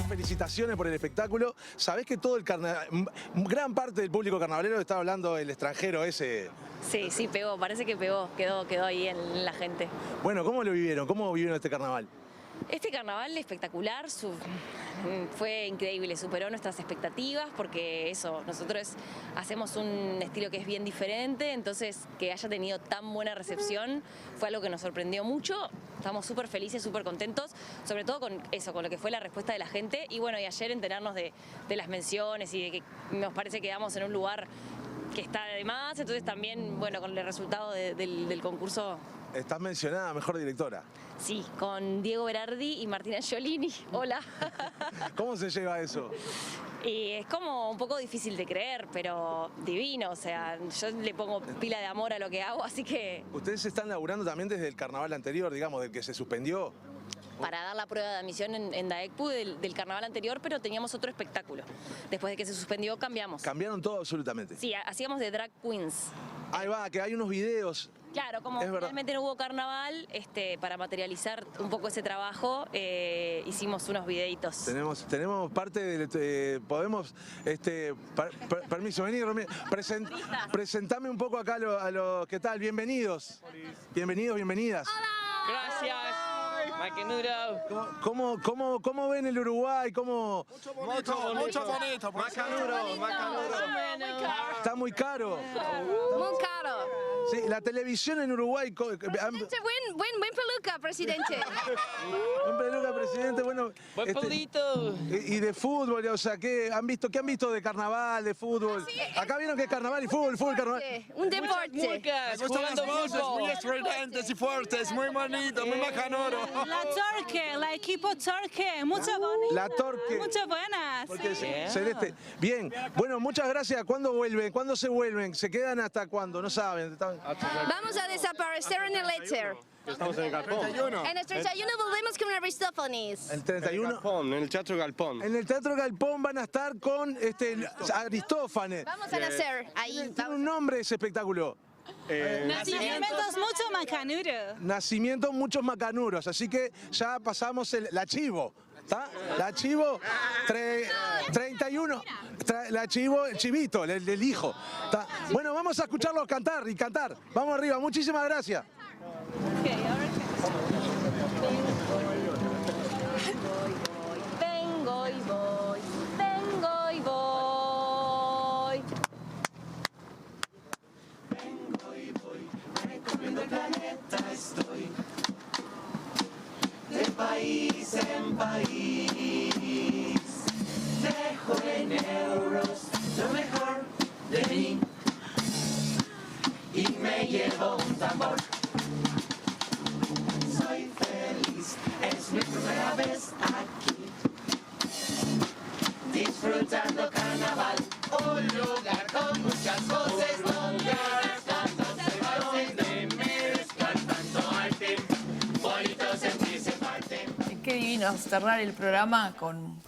Felicitaciones por el espectáculo. Sabés que todo el gran parte del público carnavalero está hablando del extranjero ese. Sí, pegó, parece que pegó, quedó ahí en la gente. Bueno, ¿cómo lo vivieron? ¿Cómo vivieron este carnaval? Este carnaval espectacular, fue increíble, superó nuestras expectativas porque nosotros hacemos un estilo que es bien diferente, entonces que haya tenido tan buena recepción fue algo que nos sorprendió mucho. Estamos súper felices, súper contentos, sobre todo con lo que fue la respuesta de la gente y bueno, y ayer enterarnos de las menciones y de que nos parece que quedamos en un lugar que está de más, entonces también, bueno, con el resultado del concurso. Estás mencionada Mejor Directora. Sí, con Diego Berardi y Martina Angiolini. Hola. ¿Cómo se lleva eso? Y es como un poco difícil de creer, pero divino. O sea, yo le pongo pila de amor a lo que hago, así que... Ustedes están laburando también desde el carnaval anterior, digamos, del que se suspendió. Para dar la prueba de admisión en Daecpu del carnaval anterior, pero teníamos otro espectáculo. Después de que se suspendió, cambiamos. Cambiaron todo absolutamente. Sí, hacíamos de drag queens. Ahí va, que hay unos videos. Claro, como realmente no hubo carnaval, para materializar un poco ese trabajo, hicimos unos videitos. Tenemos parte de... podemos... permiso, vení, presentame un poco acá a los... ¿Qué tal? Bienvenidos. Bienvenidos, bienvenidas. Gracias. Macanuro. ¿Cómo ven el Uruguay? Mucho bonito. Macanuro. Está muy caro. Muy caro. Sí, la televisión en Uruguay... Buen peluca, presidente. Buen peluca, presidente. Bueno, buen pelito. Y de fútbol, o sea, ¿qué han visto de carnaval, de fútbol? Acá vieron que es carnaval y fútbol, carnaval. Un deporte. Me gustan las voces muy estridentes y fuertes, muy bonito, muy macanoro. La Torque, la equipo Torque. Muchas buenas. La Torque. Muchas buenas. Porque Celeste. Bien, bueno, muchas gracias. ¿Cuándo vuelven? ¿Cuándo se vuelven? ¿Se quedan hasta cuándo? No saben. Vamos a desaparecer en el éter. Estamos en el Galpón. En el 31 volvemos con Aristófanes. El 31. En el Teatro Galpón. En el Teatro Galpón van a estar con Aristófanes. Vamos a nacer ahí. Tiene un nombre ese espectáculo. Nacimientos mucho macanuros. Nacimientos muchos macanuros. Así que ya pasamos la chivo. ¿Está? La chivo 31. La chivo, el chivito, el hijo. ¿Está? Bueno, vamos a escucharlos cantar y cantar. Vamos arriba. Muchísimas gracias. Vengo y voy, vengo y voy. Vengo y voy, recorriendo el planeta estoy, de país en país. Dejo en euros lo mejor de mí y me llevo un tambor. Soy feliz, es mi primera vez aquí, disfrutando carnaval, un lugar con muchas voces donde las cantas se pasen, de mezclar tanto arte, bonito sentirse parte. Qué divino cerrar el programa con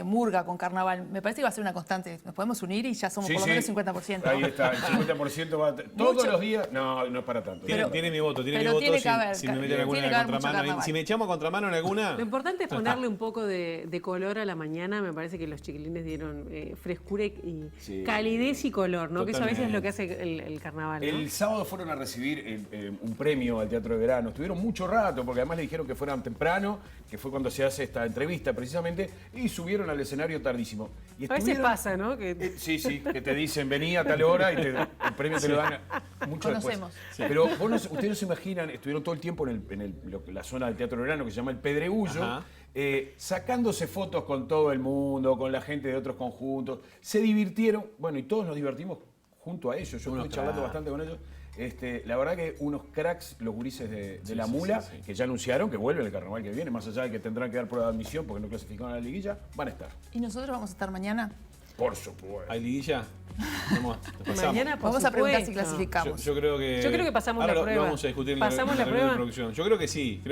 murga, con carnaval. Me parece que va a ser una constante. Nos podemos unir y ya somos por lo menos 50%. Ahí está, el 50% va todos los días. No, no es para tanto. Tiene mi voto, tiene mi voto si me meten alguna de contramano. Si me echamos contramano en alguna... Lo importante es ponerle un poco de color a la mañana. Me parece que los chiquilines dieron frescura y calidez y color, ¿no? Totalmente. Que eso a veces es lo que hace el carnaval, ¿no? El sábado fueron a recibir un premio al Teatro de Verano. Estuvieron mucho rato, porque además le dijeron que fueran temprano, que fue cuando se hace esta entrevista precisamente, y subieron al escenario tardísimo. Y a veces pasa, ¿no? Que... sí, que te dicen vení a tal hora y el premio te lo dan mucho Conocemos. después. Pero ustedes no se imaginan, estuvieron todo el tiempo en la zona del Teatro de Verano que se llama el Pedregullo, sacándose fotos con todo el mundo, con la gente de otros conjuntos. Se divirtieron, bueno, y todos nos divertimos junto a ellos. Yo estuve charlando bastante con ellos. La verdad que unos cracks, los gurises de la Mula, que ya anunciaron que vuelven el carnaval que viene, más allá de que tendrán que dar prueba de admisión porque no clasificaron a la liguilla, van a estar. ¿Y nosotros vamos a estar mañana? Por supuesto. ¿Hay liguilla? Mañana, vamos a preguntar si clasificamos. Yo creo que pasamos la prueba. Lo vamos a discutir en la producción. Yo creo que sí,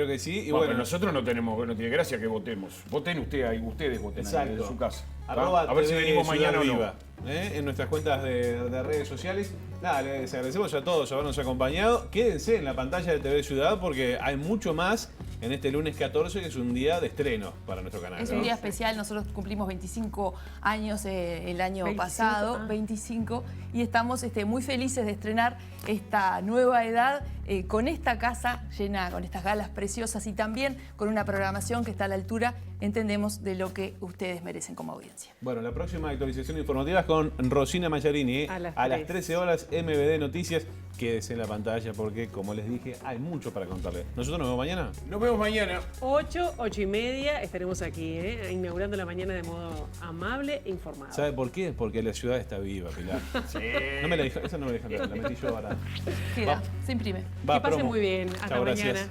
Y bueno, nosotros no tiene gracia que votemos. Voten ustedes voten ahí en su casa. A ver si venimos mañana o no. En nuestras cuentas de redes sociales. Nada, les agradecemos a todos habernos acompañado. Quédense en la pantalla de TV Ciudad porque hay mucho más en este lunes 14, que es un día de estreno para nuestro canal. Es un día especial, nosotros cumplimos 25 años el año pasado, 25, y estamos muy felices de estrenar esta nueva edad con esta casa llena, con estas galas preciosas y también con una programación que está a la altura, entendemos, de lo que ustedes merecen como audiencia. Bueno, la próxima actualización informativa es con Rosina Mallarini, a las 13 horas, MBD Noticias. Quédese en la pantalla porque, como les dije, hay mucho para contarles. ¿Nosotros nos vemos mañana? Nos vemos mañana. 8:30 estaremos aquí, inaugurando la mañana de modo amable e informado. ¿Sabe por qué? Porque la ciudad está viva, Pilar. Sí. Esa no me la dejan, la metí yo ahora. Queda, se imprime. Que pasen muy bien. Hasta Chau, mañana. Gracias.